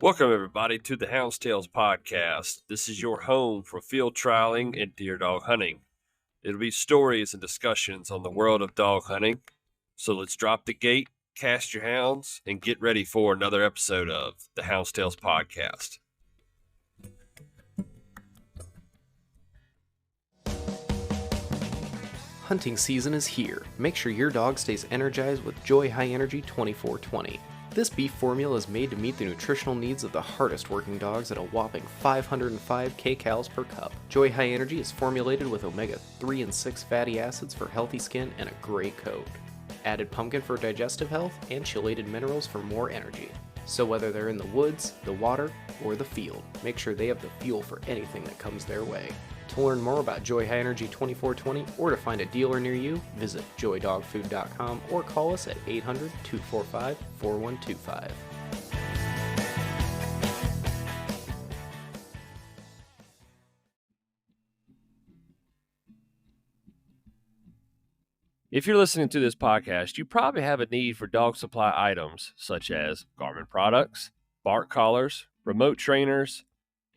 Welcome, everybody, to the Hound's Tales podcast. This is your home for field trialing and deer dog hunting. It'll be stories and discussions on the world of dog hunting. So let's drop the gate, cast your hounds, and get ready for another episode of the Hound's Tales podcast. Hunting season is here. Make sure your dog stays energized with Joy High Energy 2420. This beef formula is made to meet the nutritional needs of the hardest working dogs at a whopping 505 kcals per cup. Joy High Energy is formulated with omega-3 and 6 fatty acids for healthy skin and a great coat. Added pumpkin for digestive health and chelated minerals for more energy. So whether they're in the woods, the water, or the field, make sure they have the fuel for anything that comes their way. To learn more about Joy High Energy 2420 or to find a dealer near you, visit joydogfood.com or call us at 800-245-4125. If you're listening to this podcast, you probably have a need for dog supply items such as Garmin products, bark collars, remote trainers,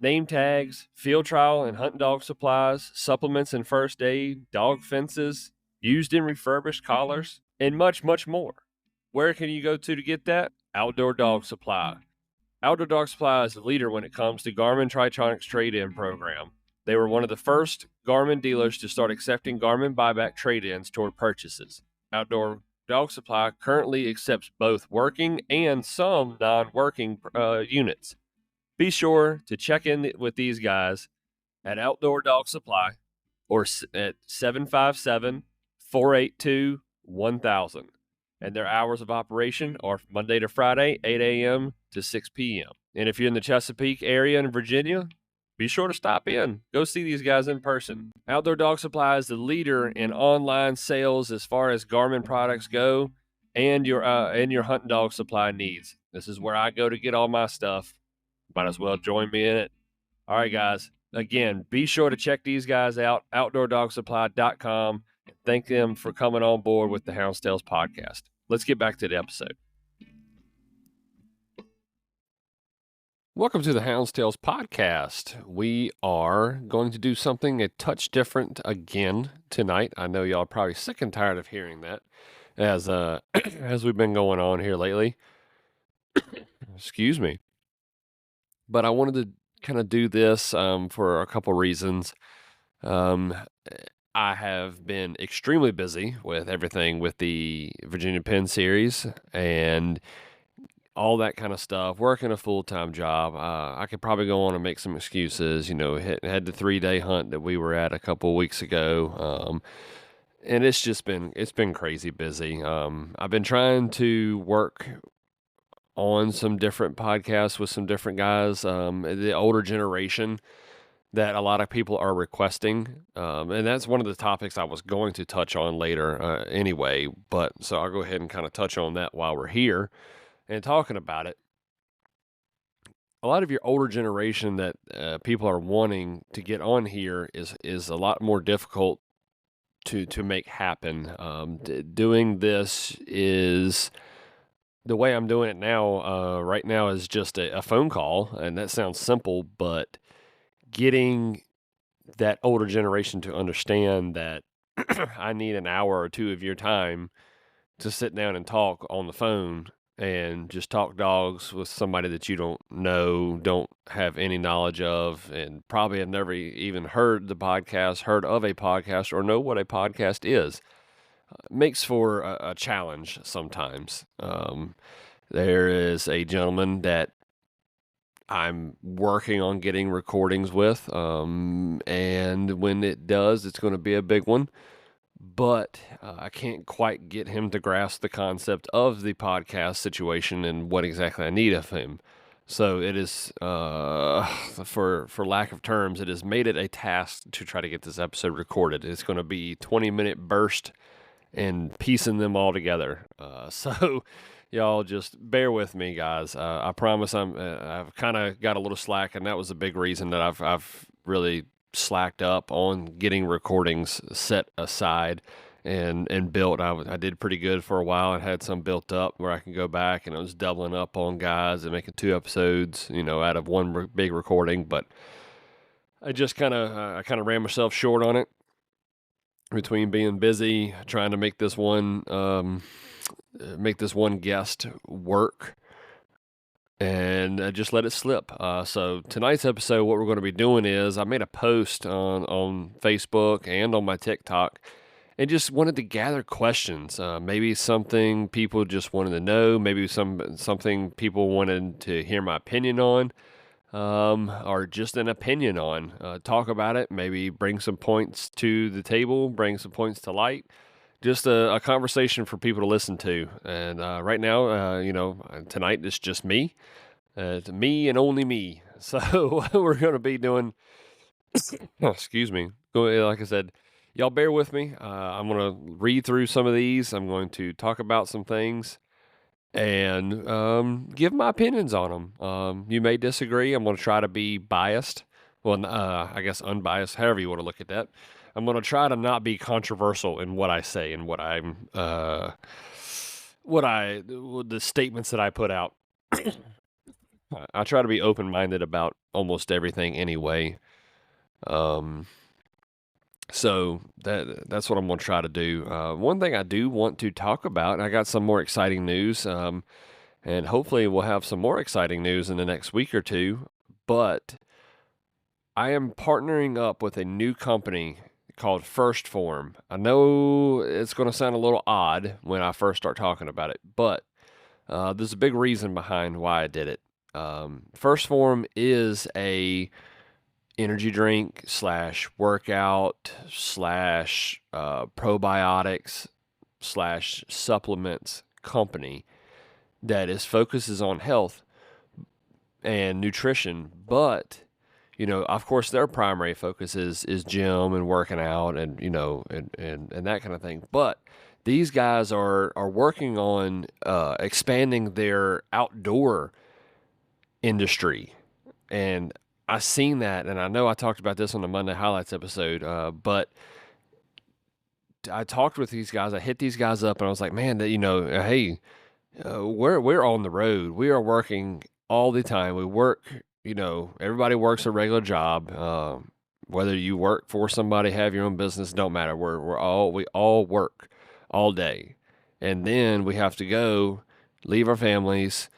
name tags, field trial and hunt dog supplies, supplements and first aid, dog fences, used and refurbished collars, and much, much more. Where can you go to get that? Outdoor Dog Supply. Outdoor Dog Supply is the leader when it comes to Garmin Tritronics trade-in program. They were one of the first Garmin dealers to start accepting Garmin buyback trade-ins toward purchases. Outdoor Dog Supply currently accepts both working and some non-working units. Be sure to check in with these guys at Outdoor Dog Supply or at 757-482-1000. And their hours of operation are Monday to Friday, 8 a.m. to 6 p.m. And if you're in the Chesapeake area in Virginia, be sure to stop in. Go see these guys in person. Outdoor Dog Supply is the leader in online sales as far as Garmin products go and your hunting dog supply needs. This is where I go to get all my stuff. Might as well join me in it. All right, guys. Again, be sure to check these guys out, outdoordogsupply.com, and thank them for coming on board with the Hound's Tales podcast. Let's get back to the episode. Welcome to the Hound's Tales podcast. We are going to do something a touch different again tonight. I know y'all are probably sick and tired of hearing that as as we've been going on here lately. Excuse me. But I wanted to kind of do this for a couple reasons. I have been extremely busy with everything with the Virginia Penn series and all that kind of stuff, working a full-time job. I could probably go on and make some excuses, had the 3-day hunt that we were at a couple weeks ago. And it's been crazy busy. I've been trying to work on some different podcasts with some different guys, the older generation that a lot of people are requesting. And that's one of the topics I was going to touch on later anyway. But so I'll go ahead and kind of touch on that while we're here and talking about it. A lot of your older generation that people are wanting to get on here is a lot more difficult to make happen. Doing this is... The way I'm doing it now, right now, is just a phone call, and that sounds simple, but getting that older generation to understand that I need an hour or two of your time to sit down and talk on the phone and just talk dogs with somebody that you don't know, don't have any knowledge of, and probably have never even heard of a podcast, or know what a podcast is. Makes for a challenge sometimes. There is a gentleman that I'm working on getting recordings with, and when it does, it's going to be a big one. But I can't quite get him to grasp the concept of the podcast situation and what exactly I need of him. So it is, for lack of terms, it has made it a task to try to get this episode recorded. It's going to be 20-minute burst and piecing them all together. So y'all just bear with me, guys. I promise I've kind of got a little slack, and that was a big reason that I've really slacked up on getting recordings set aside and built. I did pretty good for a while and had some built up where I can go back, and I was doubling up on guys and making 2 episodes, out of one big recording. But I kind of ran myself short on it between being busy trying to make this one guest work, and I just let it slip. So tonight's episode, what we're going to be doing is I made a post on Facebook and on my TikTok, and just wanted to gather questions. Maybe something people just wanted to know, maybe something people wanted to hear my opinion on, or just an opinion on. Talk about it, maybe bring some points to the table, bring some points to light. Just a conversation for people to listen to. And right now, tonight it's just me. It's me and only me. So we're going to be doing, excuse me, like I said, y'all bear with me. I'm going to read through some of these. I'm going to talk about some things and give my opinions on them. You may disagree. I'm going to try to be biased. Well, I guess unbiased, however you want to look at that. I'm going to try to not be controversial in what I say and the statements that I put out. I try to be open-minded about almost everything anyway. So that's what I'm going to try to do. One thing I do want to talk about, and I got some more exciting news, and hopefully we'll have some more exciting news in the next week or two, but I am partnering up with a new company called 1st Phorm. I know it's going to sound a little odd when I first start talking about it, but there's a big reason behind why I did it. 1st Phorm is a energy drink / workout / probiotics / supplements company that focuses on health and nutrition, but of course their primary focus is gym and working out and and that kind of thing. But these guys are working on expanding their outdoor industry, and I seen that, and I know I talked about this on the Monday Highlights episode, but I talked with these guys. I hit these guys up, and I was like, man, hey, we're on the road. We are working all the time. We work, everybody works a regular job. Whether you work for somebody, have your own business, don't matter. We all work all day, and then we have to go leave our families,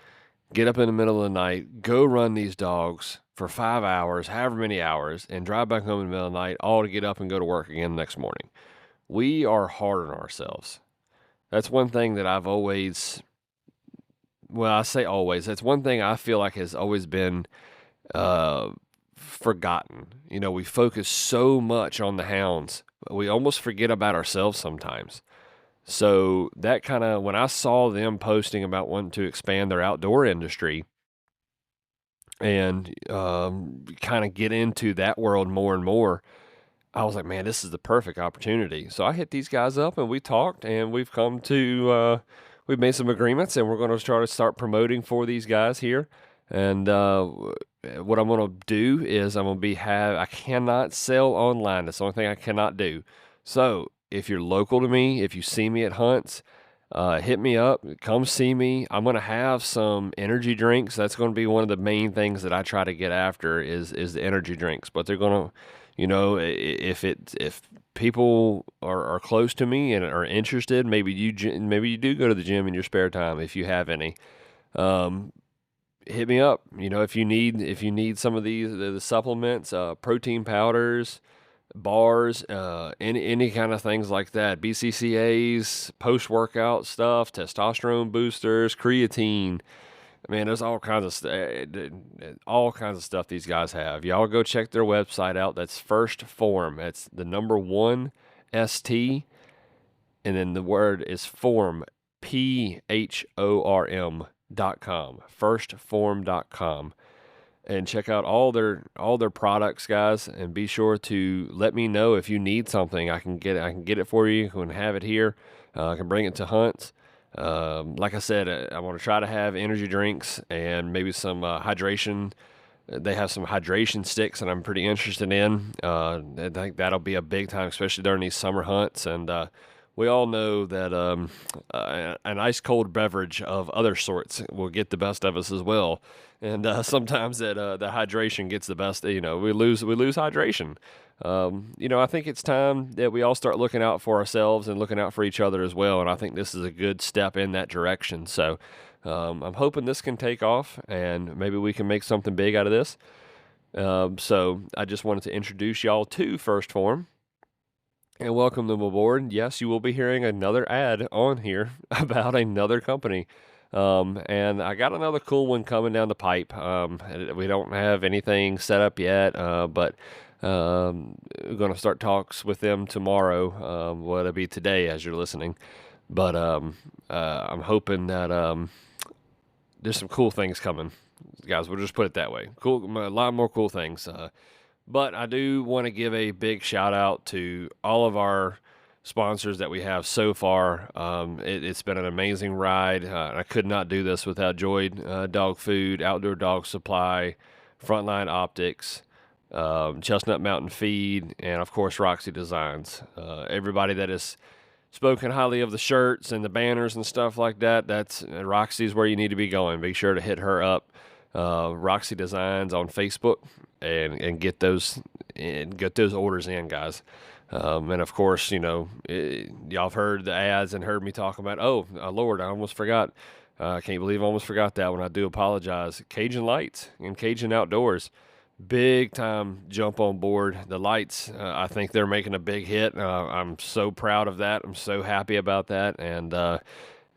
get up in the middle of the night, go run these dogs for 5 hours, however many hours, and drive back home in the middle of the night, all to get up and go to work again the next morning. We are hard on ourselves. That's one thing that I've always, well, I say always, that's one thing I feel like has always been forgotten. We focus so much on the hounds, we almost forget about ourselves sometimes. So that kind of, when I saw them posting about wanting to expand their outdoor industry and kind of get into that world more and more, I was like, man, this is the perfect opportunity. So I hit these guys up and we talked, and we've come to, we've made some agreements, and we're going to try to start promoting for these guys here. And what I'm going to do is I cannot sell online. That's the only thing I cannot do. So if you're local to me, if you see me at hunts, hit me up, come see me. I'm going to have some energy drinks. That's going to be one of the main things that I try to get after is the energy drinks. But they're going to, if people are close to me and are interested, maybe you do go to the gym in your spare time if you have any. Hit me up. If you need some of these the supplements, protein powders, bars, any kind of things like that, BCCAs, post-workout stuff, testosterone boosters, creatine. Man, there's all kinds of stuff these guys have. Y'all go check their website out. That's 1st Phorm. That's the number 1 ST, and then the word is Phorm, PHORM.com, 1stphorm.com. And check out all their products, guys, and be sure to let me know if you need something. I can get it for you. I can have it here. I can bring it to hunts. Like I said, I want to try to have energy drinks and maybe some hydration. They have some hydration sticks that I'm pretty interested in. I think that'll be a big time, especially during these summer hunts. And we all know that an ice cold beverage of other sorts will get the best of us as well. And sometimes that the hydration gets the best. We lose hydration. I think it's time that we all start looking out for ourselves and looking out for each other as well. And I think this is a good step in that direction. So I'm hoping this can take off and maybe we can make something big out of this. So I just wanted to introduce y'all to First Form and welcome them aboard. Yes, you will be hearing another ad on here about another company. And I got another cool one coming down the pipe. We don't have anything set up yet, but we're going to start talks with them tomorrow. Well, it'll be today as you're listening. But I'm hoping that there's some cool things coming. Guys, we'll just put it that way. Cool, a lot more cool things. But I do want to give a big shout out to all of our sponsors that we have so far. It's been an amazing ride. I could not do this without Joy Dog Food, Outdoor Dog Supply, Frontline Optics, Chestnut Mountain Feed, and of course Roxy Designs. Everybody that has spoken highly of the shirts and the banners and stuff like that, that's Roxy's where you need to be going. Be sure to hit her up, Roxy Designs on Facebook, and get those orders in, guys. And of course, y'all have heard the ads and heard me talk about. Oh, Lord, I almost forgot. I can't believe I almost forgot that one. I do apologize. Cajun Lights and Cajun Outdoors, big time jump on board. The lights, I think they're making a big hit. I'm so proud of that. I'm so happy about that. And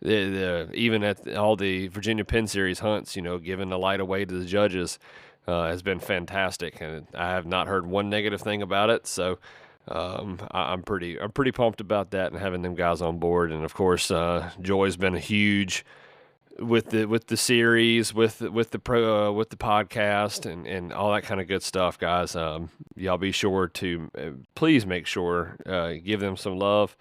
even at all the Virginia Penn Series hunts, giving the light away to the judges has been fantastic, and I have not heard one negative thing about it. So I'm pretty pumped about that and having them guys on board. And of course, Joy's been a huge with the series, with the podcast and all that kind of good stuff, guys. Y'all be sure to please make sure give them some love.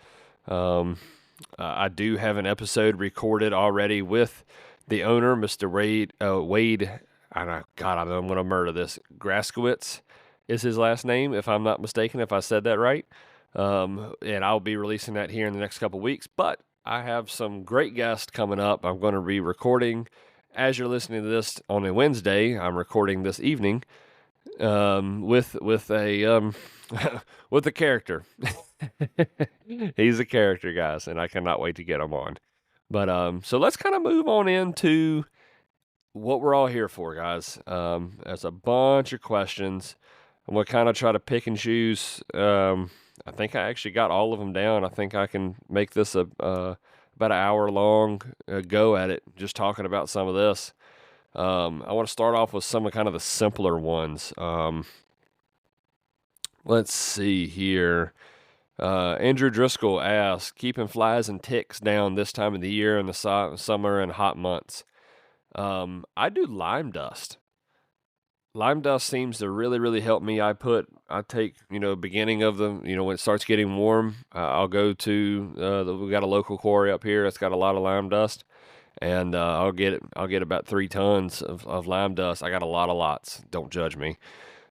I do have an episode recorded already with the owner, Mr. Wade. I know, God, I know I'm going to murder this. Graskowitz is his last name, if I'm not mistaken, if I said that right. And I'll be releasing that here in the next couple weeks. But I have some great guests coming up. I'm going to be recording, as you're listening to this on a Wednesday, I'm recording this evening with a with a character. He's a character, guys, and I cannot wait to get him on. But so let's kind of move on into what we're all here for, guys. There's a bunch of questions. I'm going to kind of try to pick and choose. I think I actually got all of them down. I think I can make this about an hour long go at it, just talking about some of this. I want to start off with some of kind of the simpler ones. Let's see here. Andrew Driscoll asks, keeping flies and ticks down this time of the year in the summer and hot months. I do lime dust. Lime dust seems to really, really help me. I take, beginning of the, when it starts getting warm, I'll go to, we got a local quarry up here that's got a lot of lime dust, and I'll get about 3 tons of lime dust. I got a lot of lots. Don't judge me.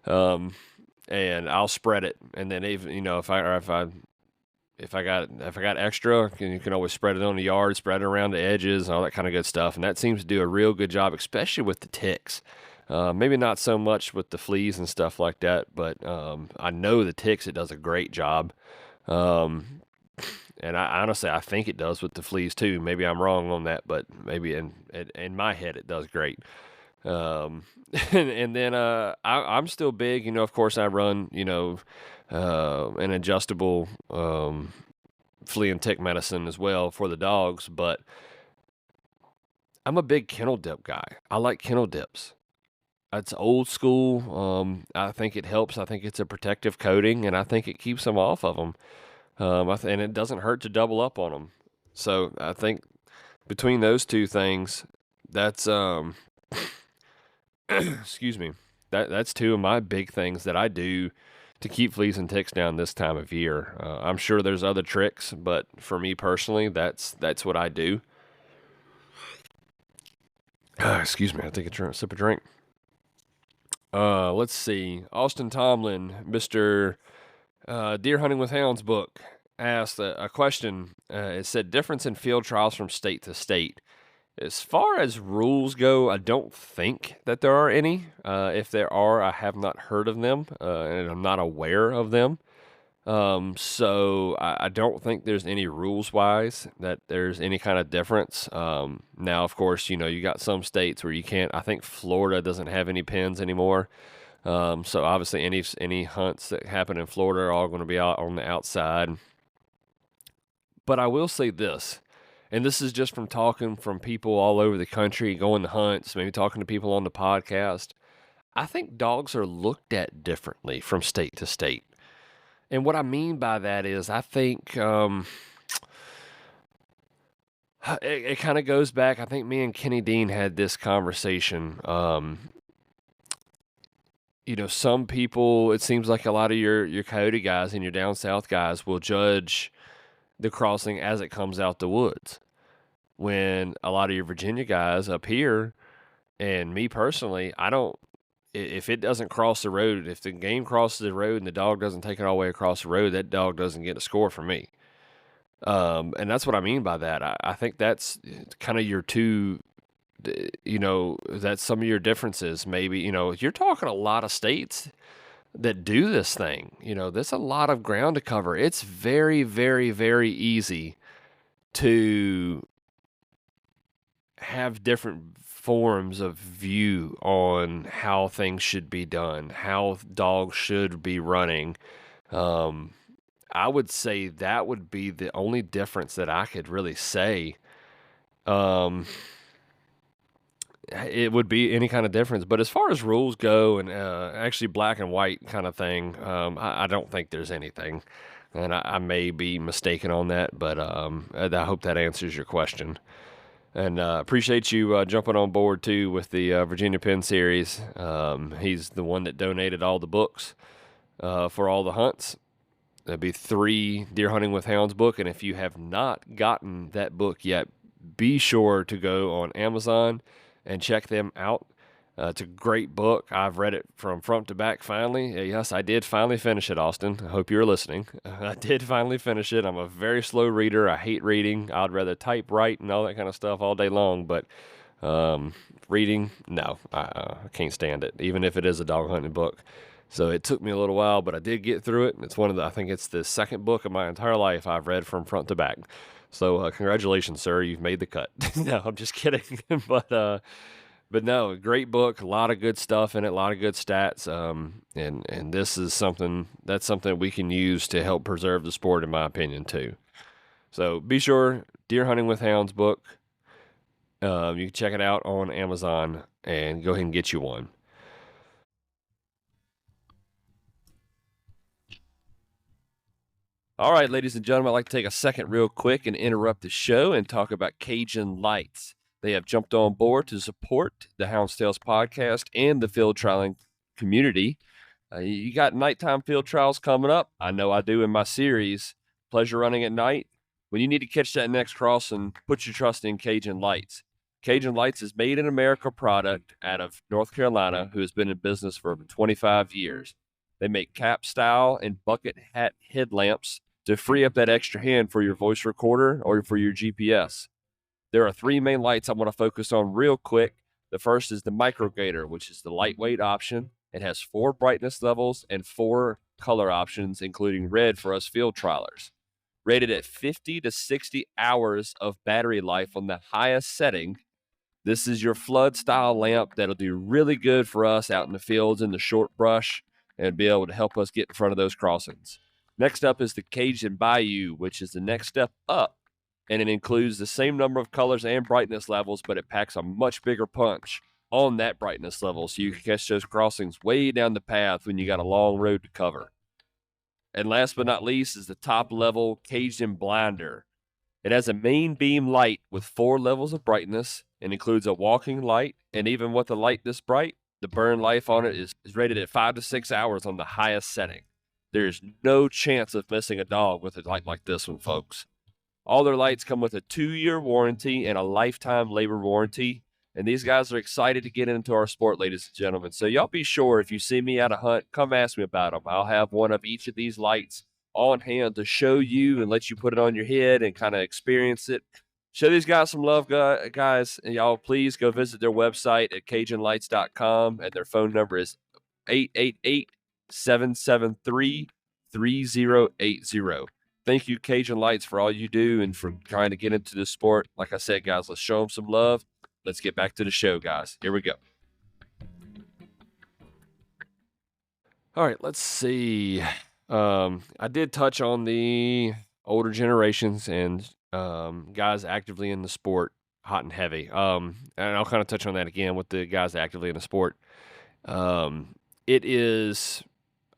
And I'll spread it. And then even, if I got extra, you can always spread it on the yard, spread it around the edges, and all that kind of good stuff. And that seems to do a real good job, especially with the ticks. Maybe not so much with the fleas and stuff like that, but I know the ticks, it does a great job. And I honestly, I think it does with the fleas too. Maybe I'm wrong on that, but maybe in my head it does great. And then I'm still big, of course I run, an adjustable flea and tick medicine as well for the dogs, but I'm a big kennel dip guy. I like kennel dips. It's old school. I think it helps. I think it's a protective coating, and I think it keeps them off of them. And it doesn't hurt to double up on them. So I think between those two things, that's excuse me, that's two of my big things that I do to keep fleas and ticks down this time of year. I'm sure there's other tricks, but for me personally, that's what I do. Excuse me, I take a sip of drink. Let's see. Austin Tomlin, Mr. Deer Hunting with Hounds book asked a question. It said difference in field trials from state to state. As far as rules go, I don't think that there are any. If there are, I have not heard of them, and I'm not aware of them. So I don't think there's any rules wise that there's any kind of difference. Now, of course, you got some states where you can't. I think Florida doesn't have any pins anymore. So obviously, any hunts that happen in Florida are all going to be out on the outside. But I will say this, and this is just from talking from people all over the country, going to hunts, maybe talking to people on the podcast. I think dogs are looked at differently from state to state. And what I mean by that is, I think it kind of goes back. I think me and Kenny Dean had this conversation. Some people, it seems like a lot of your coyote guys and your down south guys will judge the crossing as it comes out the woods. When a lot of your Virginia guys up here, and me personally, if it doesn't cross the road, if the game crosses the road and the dog doesn't take it all the way across the road, that dog doesn't get a score for me. And that's what I mean by that. I think that's kind of your two, that's some of your differences. Maybe, you're talking a lot of states that do this thing. There's a lot of ground to cover. It's very, very, very easy to have different forms of view on how things should be done, how dogs should be running. I would say that would be the only difference that I could really say. It would be any kind of difference. But as far as rules go, and actually black and white kind of thing, I don't think there's anything. And I may be mistaken on that, but I hope that answers your question. And appreciate you jumping on board, too, with the Virginia Pen series. He's the one that donated all the books for all the hunts. There'll be 3 Deer Hunting with Hounds book, and if you have not gotten that book yet, be sure to go on Amazon and check them out. It's a great book. I've read it from front to back finally. Yes, I did finally finish it, Austin. I hope you're listening. I did finally finish it. I'm a very slow reader. I hate reading. I'd rather type, write, and all that kind of stuff all day long, but reading, no, I can't stand it, even if it is a dog hunting book. So it took me a little while, but I did get through it. It's I think it's the second book of my entire life I've read from front to back. So congratulations, sir. You've made the cut. No, I'm just kidding. But no, great book. A lot of good stuff in it. A lot of good stats. And this is something we can use to help preserve the sport, in my opinion, too. So be sure, Deer Hunting with Hounds book. You can check it out on Amazon and go ahead and get you one. All right, ladies and gentlemen, I'd like to take a second real quick and interrupt the show and talk about Cajun Lights. They have jumped on board to support the Hounds Tales podcast and the field trialing community. You got nighttime field trials coming up. I know I do in my series, Pleasure Running at Night. When you need to catch that next crossing, put your trust in Cajun Lights. Cajun Lights is made in America product out of North Carolina, who has been in business for over 25 years. They make cap style and bucket hat headlamps to free up that extra hand for your voice recorder or for your GPS. There are 3 main lights I want to focus on real quick. The first is the Micro Gator, which is the lightweight option. It has 4 brightness levels and 4 color options, including red for us field trialers. Rated at 50 to 60 hours of battery life on the highest setting, this is your flood style lamp that'll do really good for us out in the fields in the short brush and be able to help us get in front of those crossings. Next up is the Cajun Bayou, which is the next step up, and it includes the same number of colors and brightness levels, but it packs a much bigger punch on that brightness level, so you can catch those crossings way down the path when you got a long road to cover. And last but not least is the top level Cajun Blinder. It has a main beam light with 4 levels of brightness and includes a walking light, and even with a light this bright, the burn life on it is rated at 5 to 6 hours on the highest setting. There's no chance of missing a dog with a light like this one, folks. All their lights come with a 2-year warranty and a lifetime labor warranty. And these guys are excited to get into our sport, ladies and gentlemen. So y'all be sure, if you see me at a hunt, come ask me about them. I'll have one of each of these lights on hand to show you and let you put it on your head and kind of experience it. Show these guys some love, guys. And y'all, please go visit their website at CajunLights.com, and their phone number is 888-773-3080. Thank you, Cajun Lights, for all you do and for trying to get into this sport. Like I said, guys, let's show them some love. Let's get back to the show, guys. Here we go. All right, let's see. I did touch on the older generations and guys actively in the sport, hot and heavy. And I'll kind of touch on that again with the guys actively in the sport. It is,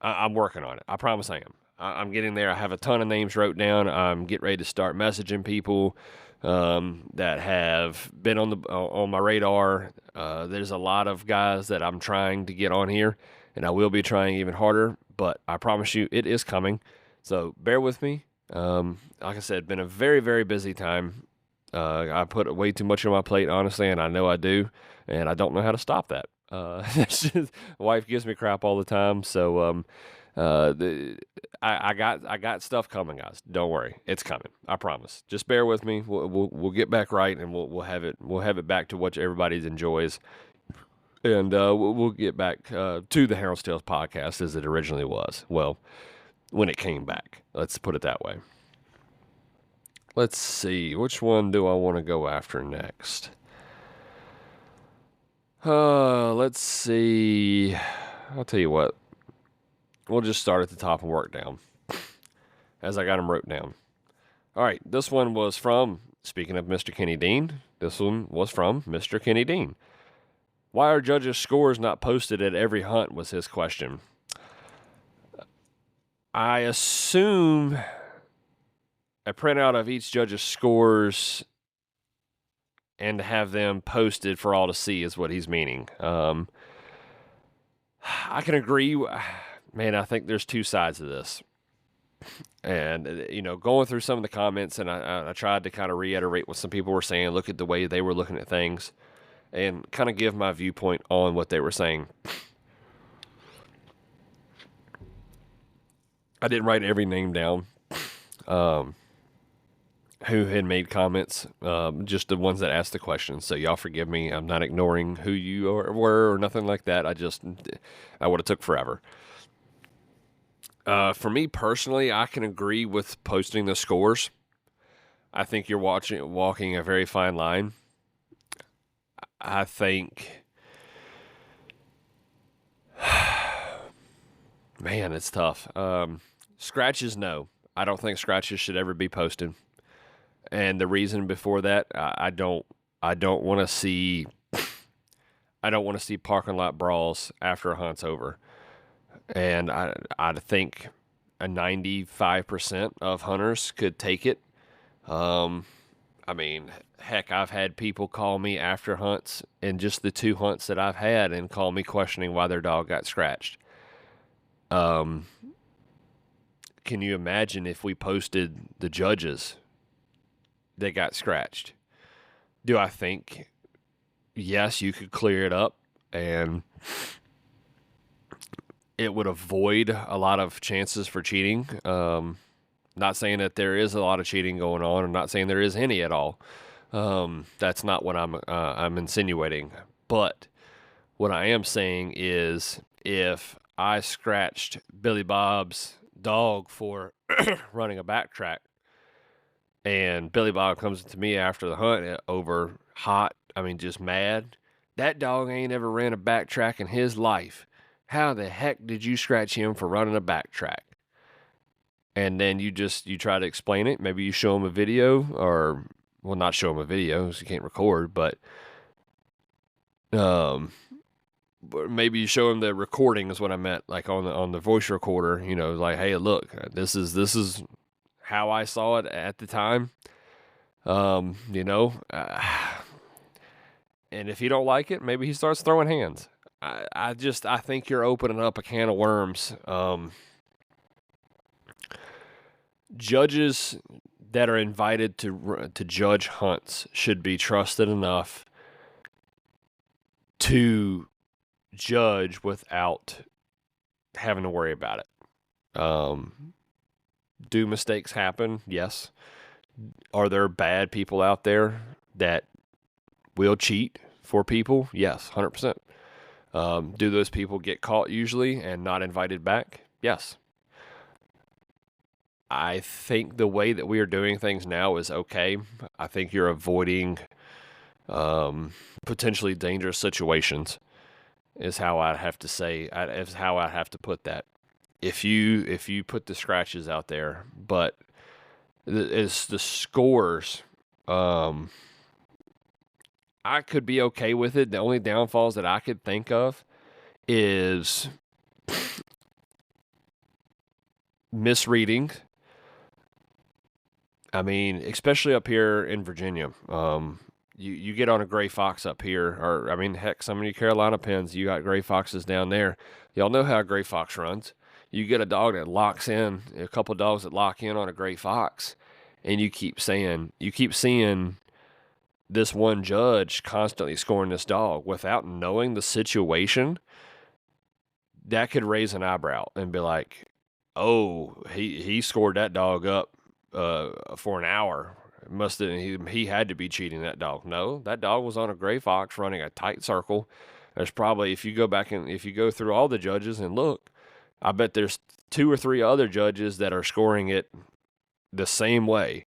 I'm working on it. I promise I am. I'm getting there. I have a ton of names wrote down. I'm getting ready to start messaging people that have been on my radar. There's a lot of guys that I'm trying to get on here, and I will be trying even harder, but I promise you it is coming. So bear with me. Like I said, been a very, very busy time. I put way too much on my plate, honestly, and I know I do, and I don't know how to stop that. Wife gives me crap all the time, so I got stuff coming, guys. Don't worry, it's coming. I promise. Just bear with me. We'll get back right, and we'll have it back to what everybody enjoys, and we'll get back to the Harold's Tales podcast as it originally was. Well, when it came back, let's put it that way. Let's see, which one do I want to go after next? Let's see. I'll tell you what. We'll just start at the top and work down as I got them wrote down. All right, this one was from, speaking of Mr. Kenny Dean, this one was from Mr. Kenny Dean. Why are judges' scores not posted at every hunt was his question. I assume a printout of each judge's scores and to have them posted for all to see is what he's meaning. I can agree. Man, I think there's two sides of this. And, going through some of the comments, and I tried to kind of reiterate what some people were saying, look at the way they were looking at things, and kind of give my viewpoint on what they were saying. I didn't write every name down who had made comments, just the ones that asked the questions. So y'all forgive me. I'm not ignoring who you were or nothing like that. I would have took forever. For me personally, I can agree with posting the scores. I think you're walking a very fine line. I think, man, it's tough. Scratches, no. I don't think scratches should ever be posted. And the reason before that, I don't want to see parking lot brawls after a hunt's over. And I think a 95% of hunters could take it. I mean, heck, I've had people call me after hunts in just the 2 hunts that I've had and call me questioning why their dog got scratched. Can you imagine if we posted the judges that got scratched? Do I think, yes, you could clear it up and it would avoid a lot of chances for cheating. Not saying that there is a lot of cheating going on. I'm not saying there is any at all. That's not what I'm insinuating. But what I am saying is if I scratched Billy Bob's dog for running a backtrack and Billy Bob comes to me after the hunt over just mad, that dog ain't ever ran a backtrack in his life. How the heck did you scratch him for running a backtrack? And then you try to explain it. Maybe you show him a video not show him a video because you can't record, but maybe you show him the recording is what I meant, like on the voice recorder, like, hey, look, this is how I saw it at the time. And if he don't like it, maybe he starts throwing hands. I think you're opening up a can of worms. Judges that are invited to judge hunts should be trusted enough to judge without having to worry about it. Do mistakes happen? Yes. Are there bad people out there that will cheat for people? Yes, 100%. Do those people get caught usually and not invited back? Yes. I think the way that we are doing things now is okay. I think you're avoiding potentially dangerous situations. Is how I'd have to say. Is how I have to put that. If you put the scratches out there, but it's the scores. Um, I could be okay with it. The only downfalls that I could think of is misreading. I mean, especially up here in Virginia. You get on a gray fox up here, or I mean, heck, some of you Carolina pens, you got gray foxes down there. Y'all know how a gray fox runs. You get a dog that locks in, a couple of dogs that lock in on a gray fox, and you keep seeing this one judge constantly scoring this dog without knowing the situation. That could raise an eyebrow and be like, "Oh, he scored that dog up for an hour. He had to be cheating that dog." No, that dog was on a gray fox running a tight circle. There's probably, if you go back and if you go through all the judges and look, I bet there's 2 or 3 other judges that are scoring it the same way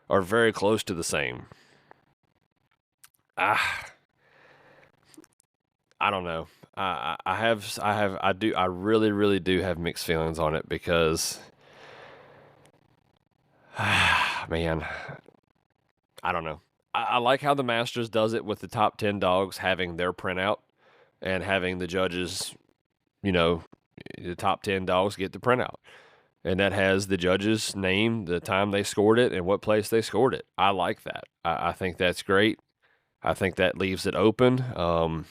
or very close to the same. I don't know. I really, really do have mixed feelings on it because, man, I don't know. I like how the Masters does it with the top 10 dogs having their printout and having the judges, you know, the top 10 dogs get the printout. And that has the judge's name, the time they scored it, and what place they scored it. I like that. I think that's great. I think that leaves it open.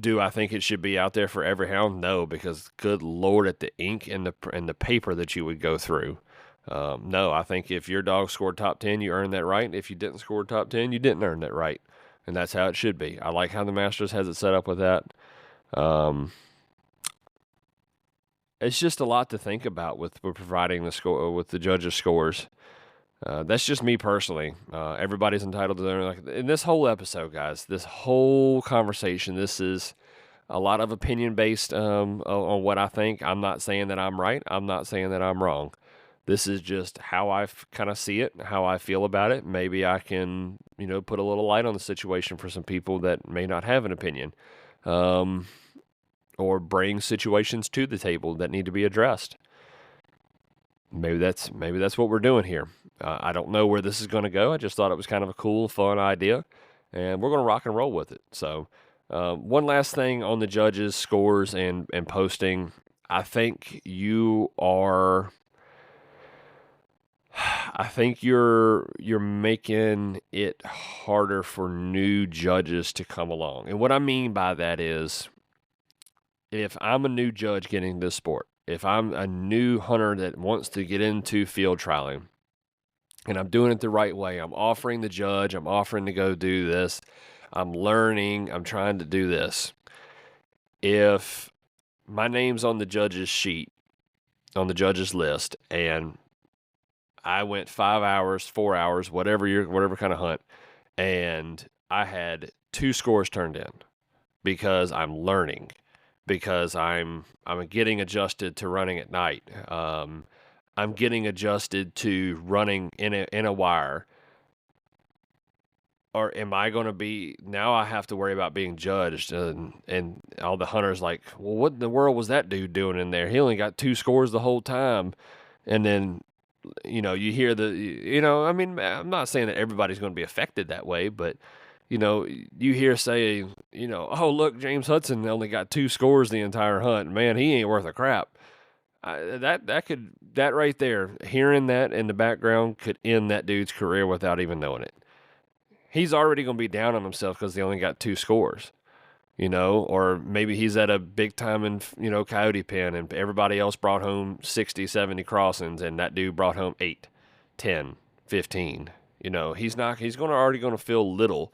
Do I think it should be out there for every hound? No, because good Lord, at the ink and the paper that you would go through. No, I think if your dog scored top 10, you earned that right. If you didn't score top 10, you didn't earn that right. And that's how it should be. I like how the Masters has it set up with that. It's just a lot to think about with providing the score with the judges' scores. That's just me personally. Everybody's entitled to their, like in this whole episode, guys. This whole conversation. This is a lot of opinion based on what I think. I'm not saying that I'm right. I'm not saying that I'm wrong. This is just how I kind of see it, how I feel about it. Maybe I can, put a little light on the situation for some people that may not have an opinion. Or bring situations to the table that need to be addressed. Maybe that's what we're doing here. I don't know where this is going to go. I just thought it was kind of a cool, fun idea, and we're going to rock and roll with it. So, one last thing on the judges' scores and posting. I think you're making it harder for new judges to come along. And what I mean by that is, if I'm a new judge getting into this sport, if I'm a new hunter that wants to get into field trialing, and I'm doing it the right way, I'm offering the judge, I'm offering to go do this, I'm learning, I'm trying to do this. If my name's on the judge's sheet, on the judge's list, and I went 5 hours, 4 hours, whatever kind of hunt, and I had 2 scores turned in because I'm learning, because I'm getting adjusted to running at night. I'm getting adjusted to running in a wire. Or am I going to be, now I have to worry about being judged, and all the hunters like, well, what in the world was that dude doing in there? He only got 2 scores the whole time. And then, you hear I mean, I'm not saying that everybody's going to be affected that way, but you hear say, oh, look, James Hudson only got 2 scores the entire hunt. Man, he ain't worth a crap. That right there, hearing that in the background could end that dude's career without even knowing it. He's already going to be down on himself because he only got 2 scores, or maybe he's at a big time in, coyote pen and everybody else brought home 60, 70 crossings and that dude brought home 8, 10, 15. He's already going to feel little.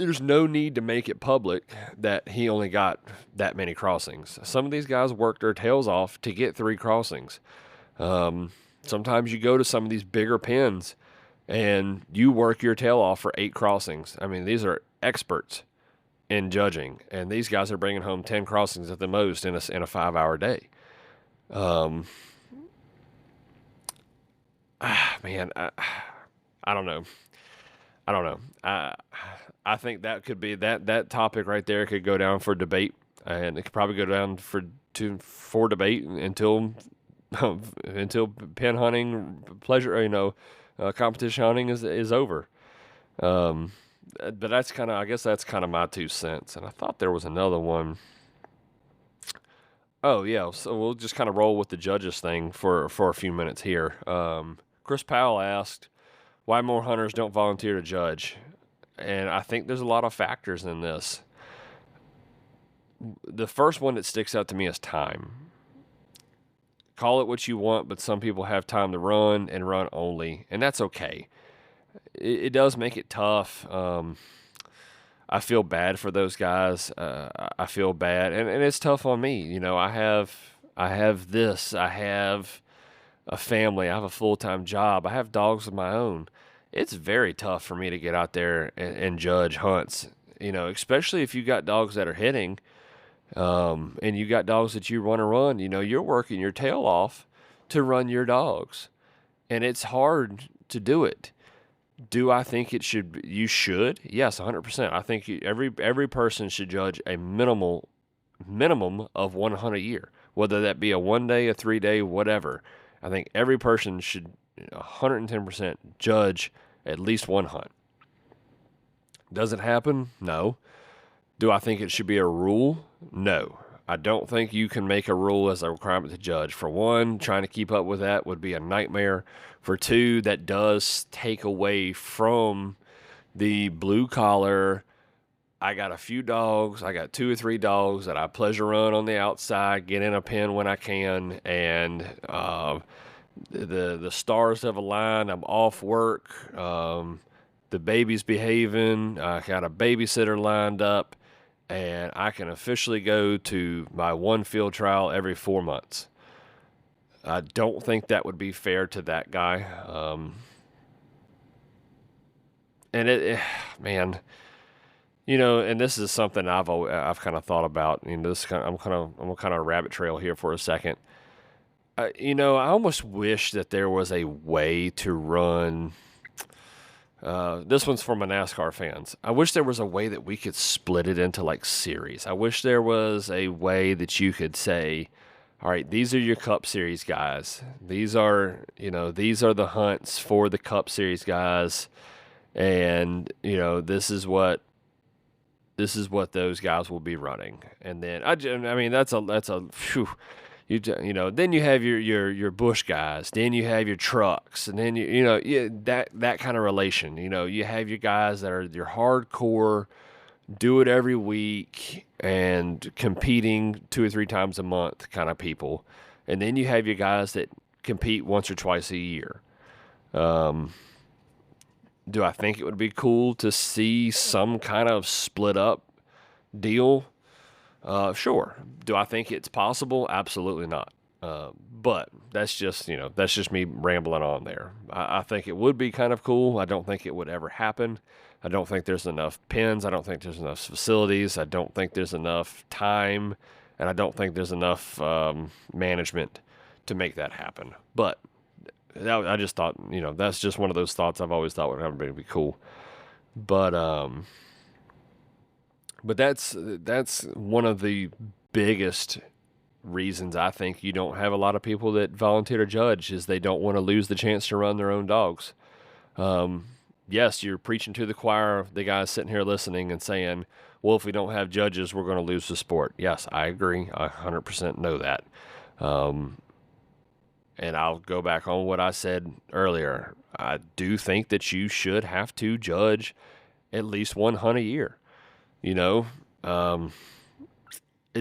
there's no need to make it public that he only got that many crossings. Some of these guys worked their tails off to get 3 crossings. Sometimes you go to some of these bigger pens and you work your tail off for 8 crossings. I mean, these are experts in judging, and these guys are bringing home 10 crossings at the most in a 5-hour day. Man, I don't know. I don't know. I think that could be that topic right there could go down for debate, and it could probably go down for debate until until pen hunting pleasure, competition hunting is over. But that's kind of, I guess that's kind of my 2 cents. And I thought there was another one. Oh yeah, so we'll just kind of roll with the judges thing for a few minutes here. Chris Powell asked why more hunters don't volunteer to judge, and I think there's a lot of factors in this. The first one that sticks out to me is time. Call it what you want, but some people have time to run and run only, and that's okay. It does make it tough. I feel bad for those guys. I feel bad, and it's tough on me. I have this. I have a family. I have a full-time job. I have dogs of my own. It's very tough for me to get out there and judge hunts. Especially if you got dogs that are hitting, and you got dogs that you want to run. You're working your tail off to run your dogs, and it's hard to do it. Do I think you should? Yes, 100%. I think every person should judge a minimum of 1 hunt a year, whether that be a 1 day, a 3 day, whatever. I think every person should 110% judge at least 1 hunt. Does it happen? No. Do I think it should be a rule? No. I don't think you can make a rule as a requirement to judge. For one, trying to keep up with that would be a nightmare. For two, that does take away from the blue collar. I got a few dogs. I got 2 or 3 dogs that I pleasure run on the outside, get in a pen when I can, and the stars have aligned. I'm off work. The baby's behaving. I got a babysitter lined up, and I can officially go to my 1 field trial every 4 months. I don't think that would be fair to that guy. And man, and this is something I've kind of thought about. I'm kind of rabbit trail here for a second. I almost wish that there was a way to run. This one's for my NASCAR fans. I wish there was a way that we could split it into like series. I wish there was a way that you could say, all right, these are your Cup Series guys. These are the hunts for the Cup Series guys, and this is what those guys will be running. And then that's a phew. Then you have your bush guys, then you have your trucks, and then that kind of relation. You have your guys that are your hardcore, do it every week and competing 2 or 3 times a month kind of people, and then you have your guys that compete once or twice a year. Do I think it would be cool to see some kind of split up deal? Sure. Do I think it's possible? Absolutely not. But that's just me rambling on there. I think it would be kind of cool. I don't think it would ever happen. I don't think there's enough pens. I don't think there's enough facilities. I don't think there's enough time, and I don't think there's enough management to make that happen. But I just thought, that's just one of those thoughts I've always thought would be cool. But that's one of the biggest reasons I think you don't have a lot of people that volunteer to judge is they don't want to lose the chance to run their own dogs. Yes, you're preaching to the choir, the guys sitting here listening and saying, well, if we don't have judges, we're going to lose the sport. Yes, I agree. I 100% know that. And I'll go back on what I said earlier. I do think that you should have to judge at least 1 hunt a year. It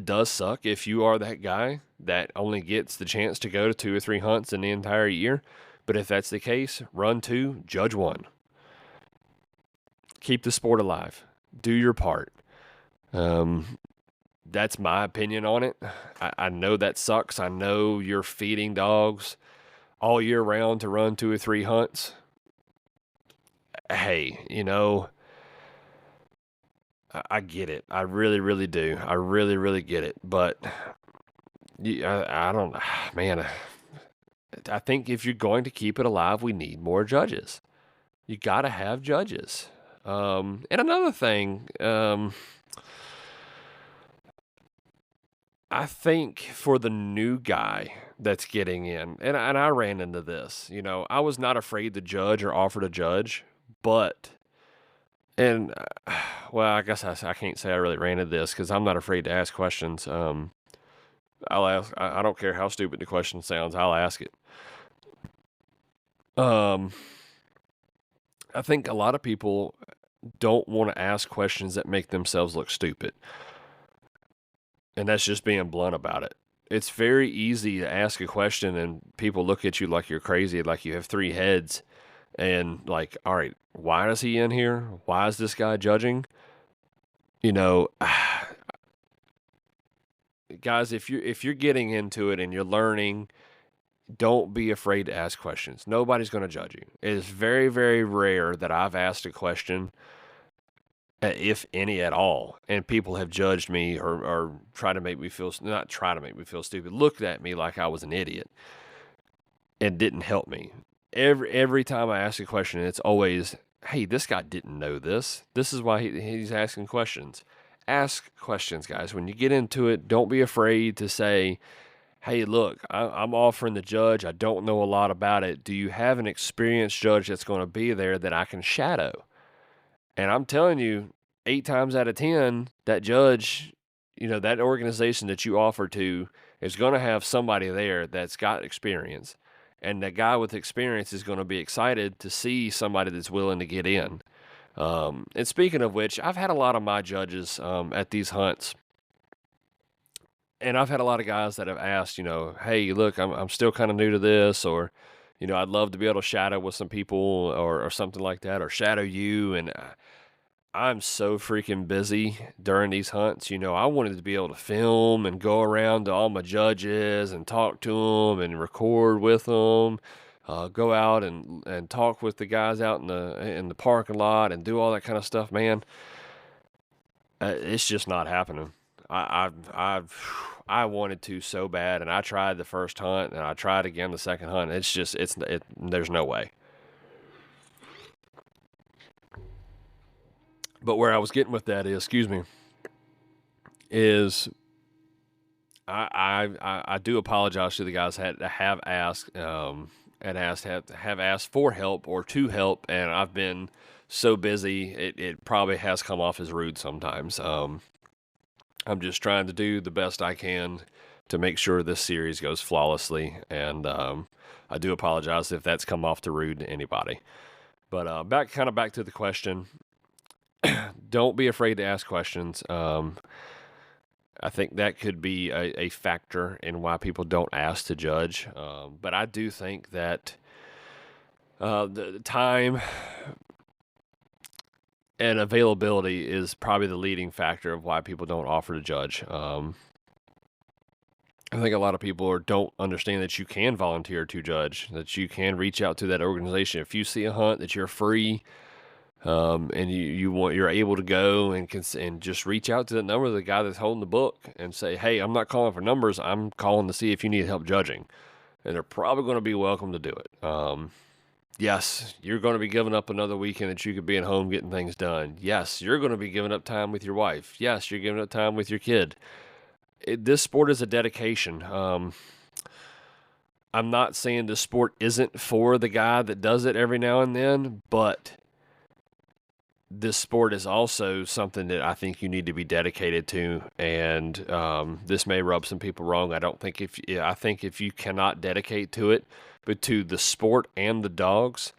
does suck if you are that guy that only gets the chance to go to 2 or 3 hunts in the entire year. But if that's the case, run 2, judge 1. Keep the sport alive. Do your part. Um, that's my opinion on it. I know that sucks. I know you're feeding dogs all year round to run 2 or 3 hunts. Hey, I get it. I really, really do. I really, really get it. But I don't, man. I think if you're going to keep it alive, we need more judges. You got to have judges. And another thing, I think for the new guy that's getting in, and I ran into this, I was not afraid to judge or offer to judge, but, and well, I guess I can't say I really ran into this because I'm not afraid to ask questions. I'll ask, I don't care how stupid the question sounds, I'll ask it. Um, I think a lot of people don't want to ask questions that make themselves look stupid. And that's just being blunt about it. It's very easy to ask a question and people look at you like you're crazy, like you have 3 heads, and like, all right, why is he in here? Why is this guy judging? You know, guys, if you're getting into it and you're learning, don't be afraid to ask questions. Nobody's going to judge you. It is very, very rare that I've asked a question, if any at all, and people have judged me or tried to make me feel, not try to make me feel stupid, looked at me like I was an idiot and didn't help me. Every time I ask a question, it's always, hey, this guy didn't know this. This is why he's asking questions. Ask questions, guys. When you get into it, don't be afraid to say, hey, look, I'm offering the judge. I don't know a lot about it. Do you have an experienced judge that's going to be there that I can shadow? And I'm telling you, 8 times out of 10, that judge, that organization that you offer to is going to have somebody there that's got experience. And that guy with experience is going to be excited to see somebody that's willing to get in. And speaking of which, I've had a lot of my judges at these hunts. And I've had a lot of guys that have asked, hey, look, I'm still kind of new to this, or, I'd love to be able to shadow with some people or something like that, or shadow you. And I'm so freaking busy during these hunts. I wanted to be able to film and go around to all my judges and talk to them and record with them. Go out and talk with the guys out in the parking lot and do all that kind of stuff, man. It's just not happening. I wanted to so bad, and I tried the first hunt, and I tried again the second hunt. It's just there's no way. But where I was getting with that is, excuse me, is I do apologize to the guys that have asked have asked for help or to help, and I've been so busy it probably has come off as rude sometimes. I'm just trying to do the best I can to make sure this series goes flawlessly, and I do apologize if that's come off to rude to anybody. But back to the question. Don't be afraid to ask questions. I think that could be a factor in why people don't ask to judge. But I do think that the time and availability is probably the leading factor of why people don't offer to judge. I think a lot of people don't understand that you can volunteer to judge, that you can reach out to that organization. If you see a hunt that you're free, and you're able to go and just reach out to the number of the guy that's holding the book and say, hey, I'm not calling for numbers. I'm calling to see if you need help judging. And they're probably going to be welcome to do it. Yes, you're going to be giving up another weekend that you could be at home getting things done. Yes, you're going to be giving up time with your wife. Yes, you're giving up time with your kid. This sport is a dedication. I'm not saying this sport isn't for the guy that does it every now and then, but this sport is also something that I think you need to be dedicated to, and this may rub some people wrong. I think if you cannot dedicate to it, but to the sport and the dogs,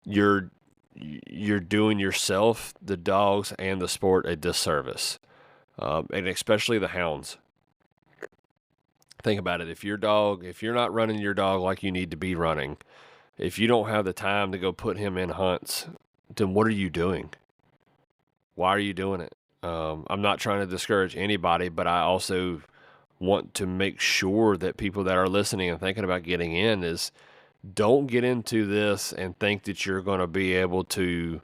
you're doing yourself, the dogs, and the sport a disservice, and especially the hounds. Think about it. If you're not running your dog like you need to be running, if you don't have the time to go put him in hunts, then what are you doing? Why are you doing it? I'm not trying to discourage anybody, but I also want to make sure that people that are listening and thinking about getting in is don't get into this and think that you're going to be able to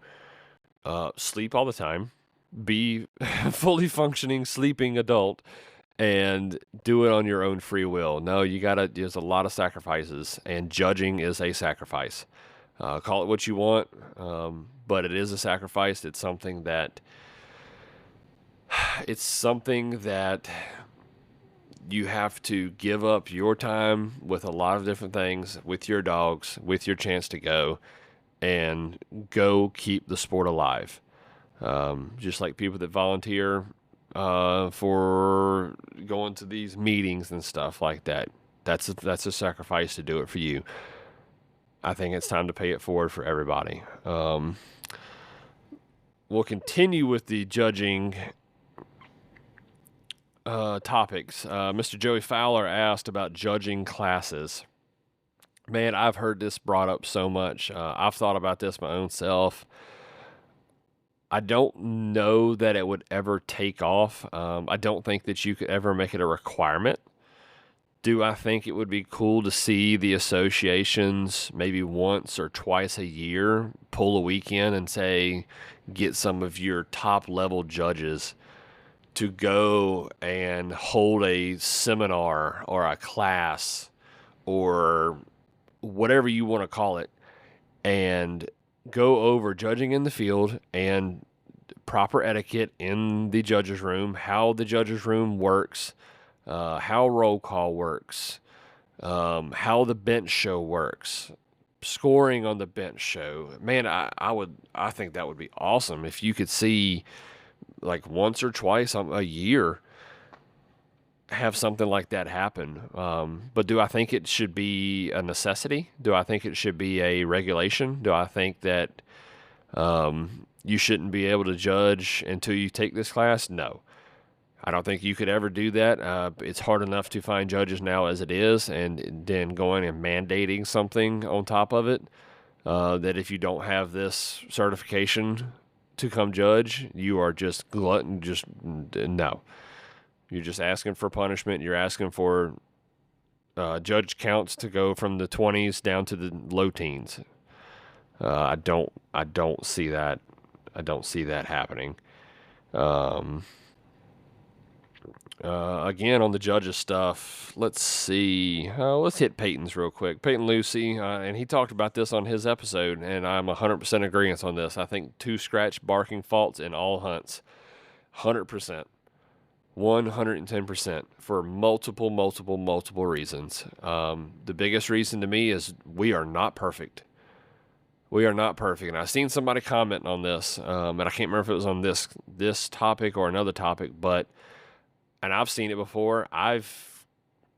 sleep all the time, be fully functioning, sleeping adult, and do it on your own free will. No, there's a lot of sacrifices, and judging is a sacrifice. Call it what you want, but it is a sacrifice. It's something that you have to give up your time with a lot of different things, with your dogs, with your chance to go, and go keep the sport alive. Just like people that volunteer for going to these meetings and stuff like that. That's a sacrifice to do it for you. I think it's time to pay it forward for everybody. We'll continue with the judging topics. Mr. Joey Fowler asked about judging classes. Man, I've heard this brought up so much. I've thought about this my own self. I don't know that it would ever take off. I don't think that you could ever make it a requirement. Do I think it would be cool to see the associations maybe once or twice a year pull a weekend and say, get some of your top level judges to go and hold a seminar or a class or whatever you want to call it and go over judging in the field and proper etiquette in the judges room, how the judges room works, how roll call works, how the bench show works, scoring on the bench show. Man, I think that would be awesome if you could see like once or twice a year have something like that happen. But do I think it should be a necessity? Do I think it should be a regulation? Do I think that you shouldn't be able to judge until you take this class? No. I don't think you could ever do that. It's hard enough to find judges now as it is, and then going and mandating something on top of it, that if you don't have this certification to come judge, you are just glutton. Just no. You're just asking for punishment. You're asking for judge counts to go from the 20s down to the low teens. I don't see that. I don't see that happening. Again, on the judges stuff, let's see. Let's hit Peyton's real quick. Peyton Lucy, and he talked about this on his episode, and I'm 100% agreeance on this. I think 2 scratch barking faults in all hunts. 100%. 110% for multiple reasons. The biggest reason to me is we are not perfect. We are not perfect. And I've seen somebody comment on this, and I can't remember if it was on this topic or another topic, and I've seen it before. I've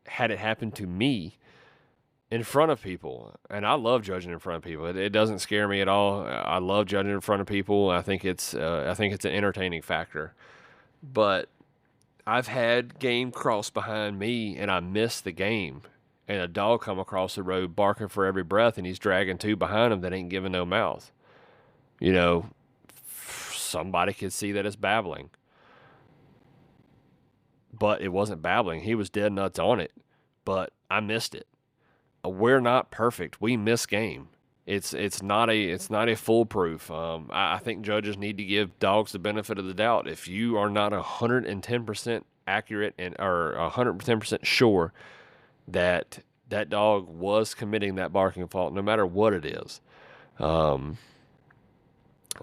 had it happen to me in front of people, and I love judging in front of people. It doesn't scare me at all. I love judging in front of people. I think it's an entertaining factor. But I've had game cross behind me, and I missed the game, and a dog come across the road barking for every breath, and he's dragging 2 behind him that ain't giving no mouth. You know, somebody could see that it's babbling. But it wasn't babbling. He was dead nuts on it. But I missed it. We're not perfect. We miss game. It's not a foolproof. I think judges need to give dogs the benefit of the doubt. If you are not 110% accurate or 110% sure that that dog was committing that barking fault, no matter what it is, I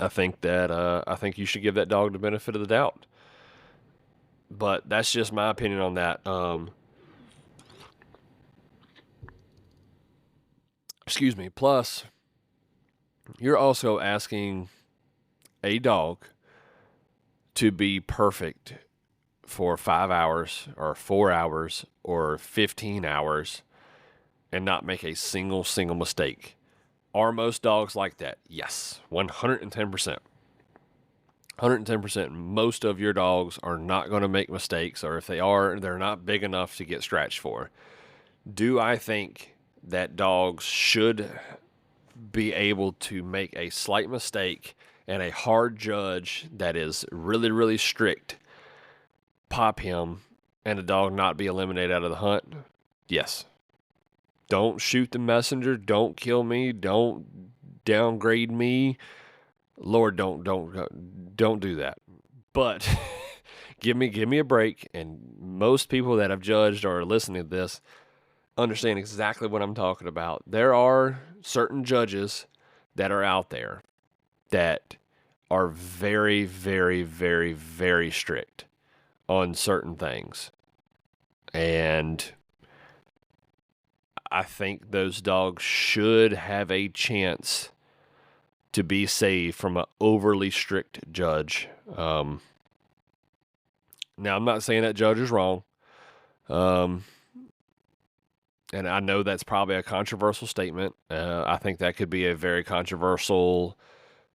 think you should give that dog the benefit of the doubt. But that's just my opinion on that. Excuse me. Plus, you're also asking a dog to be perfect for 5 hours or 4 hours or 15 hours and not make a single mistake. Are most dogs like that? Yes, 110%. 110%. Most of your dogs are not going to make mistakes, or if they are, they're not big enough to get scratched for. Do I think that dogs should be able to make a slight mistake and a hard judge that is really, really strict pop him and the dog not be eliminated out of the hunt, yes. Don't shoot the messenger. Don't kill me. Don't downgrade me. Lord, don't do that. But give me a break. And most people that have judged or are listening to this understand exactly what I'm talking about. There are certain judges that are out there that are very, very, very, very strict on certain things. And I think those dogs should have a chance to be saved from an overly strict judge. Now, I'm not saying that judge is wrong. And I know that's probably a controversial statement. I think that could be a very controversial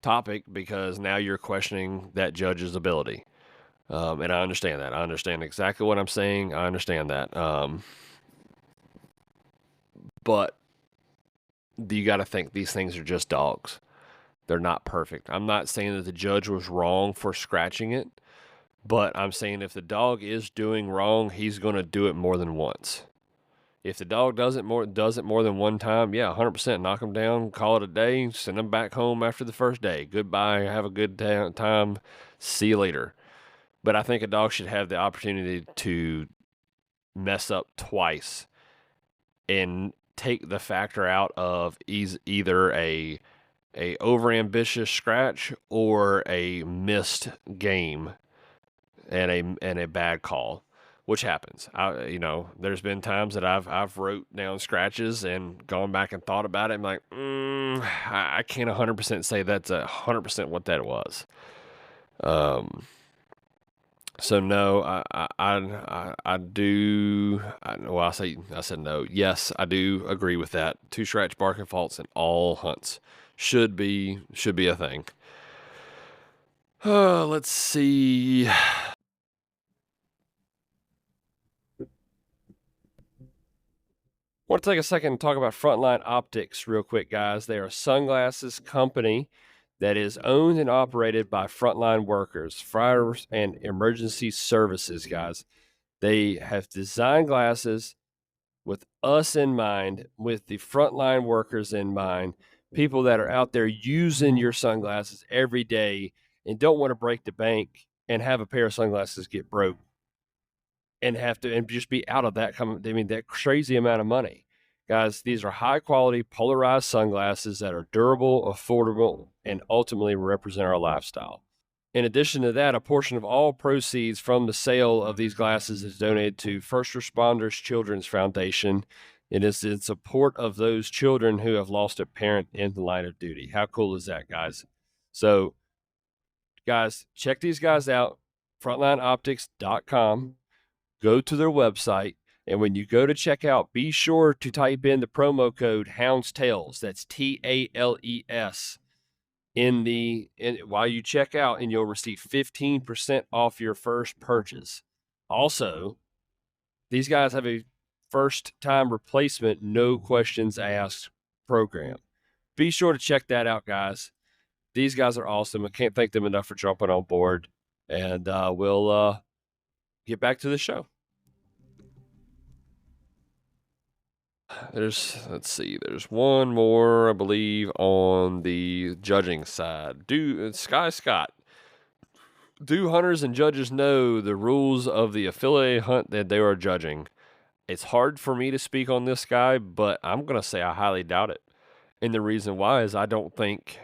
topic because now you're questioning that judge's ability. And I understand that. I understand exactly what I'm saying. I understand that. But you got to think these things are just dogs. They're not perfect. I'm not saying that the judge was wrong for scratching it, but I'm saying if the dog is doing wrong, he's going to do it more than once. If the dog does it more than one time, yeah, 100%, knock him down, call it a day, send him back home after the first day. Goodbye, have a good time, see you later. But I think a dog should have the opportunity to mess up twice and take the factor out of either a overambitious scratch or a missed game and a bad call, which happens. There's been times that I've wrote down scratches and gone back and thought about it. I'm like, I can't 100% say that's 100% what that was. So no, I do. I said no. Yes, I do agree with that. 2 scratch barking faults in all hunts should be a thing. Let's see. Want to take a second and talk about Frontline Optics real quick, guys. They are a sunglasses company that is owned and operated by frontline workers, fires, and emergency services, guys. They have designed glasses with us in mind, with the frontline workers in mind, people that are out there using your sunglasses every day and don't want to break the bank and have a pair of sunglasses get broke and have to and just be out of that that crazy amount of money. Guys, these are high quality polarized sunglasses that are durable, affordable, and ultimately represent our lifestyle. In addition to that, a portion of all proceeds from the sale of these glasses is donated to First Responders Children's Foundation. It is in support of those children who have lost a parent in the line of duty. How cool is that, guys? So, guys, check these guys out, frontlineoptics.com. Go to their website, and when you go to checkout, be sure to type in the promo code HoundsTales. That's TALES while you check out, and you'll receive 15% off your first purchase. Also, these guys have a first-time replacement, no questions asked program. Be sure to check that out, guys. These guys are awesome. I can't thank them enough for jumping on board, and we'll get back to the show. There's one more, I believe, on the judging side. Sky Scott. Do hunters and judges know the rules of the affiliate hunt that they are judging? It's hard for me to speak on this guy, but I'm going to say I highly doubt it. And the reason why is I don't think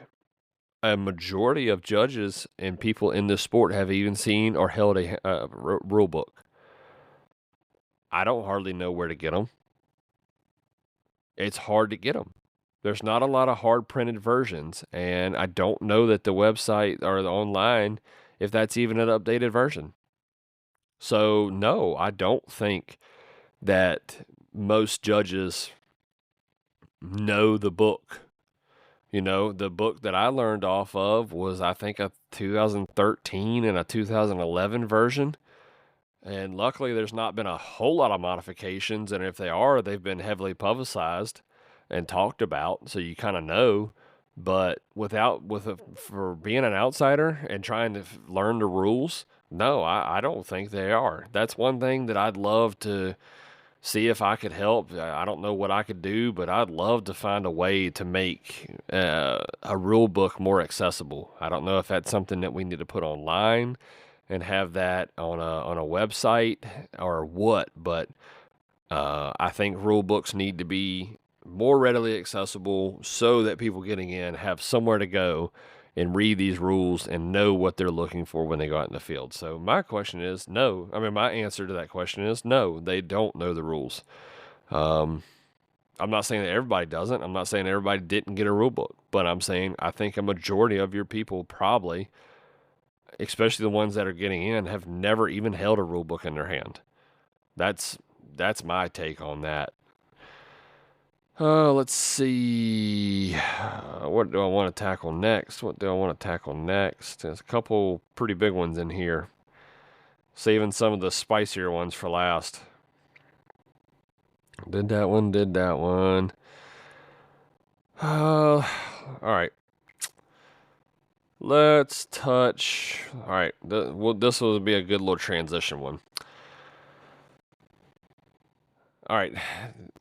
a majority of judges and people in this sport have even seen or held a rule book. I don't hardly know where to get them. It's hard to get them. There's not a lot of hard printed versions, and I don't know that the website or the online, if that's even an updated version. So no, I don't think that most judges know the book. The book that I learned off of was, I think, a 2013 and a 2011 version. And luckily, there's not been a whole lot of modifications. And if they are, they've been heavily publicized and talked about. So you kind of know. But for being an outsider and trying to learn the rules, no, I don't think they are. That's one thing that I'd love to see if I could help. I don't know what I could do, but I'd love to find a way to make a rule book more accessible. I don't know if that's something that we need to put online and have that on a website or what, but I think rule books need to be more readily accessible so that people getting in have somewhere to go and read these rules and know what they're looking for when they go out in the field. So my question is no. I mean, my answer to that question is no, they don't know the rules. I'm not saying that everybody doesn't. I'm not saying everybody didn't get a rule book, but I'm saying I think a majority of your people probably, especially the ones that are getting in, have never even held a rule book in their hand. That's my take on that. Let's see. What do I want to tackle next? There's a couple pretty big ones in here. Saving some of the spicier ones for last. Did that one. All right. Let's touch. All right. This will be a good little transition one. All right,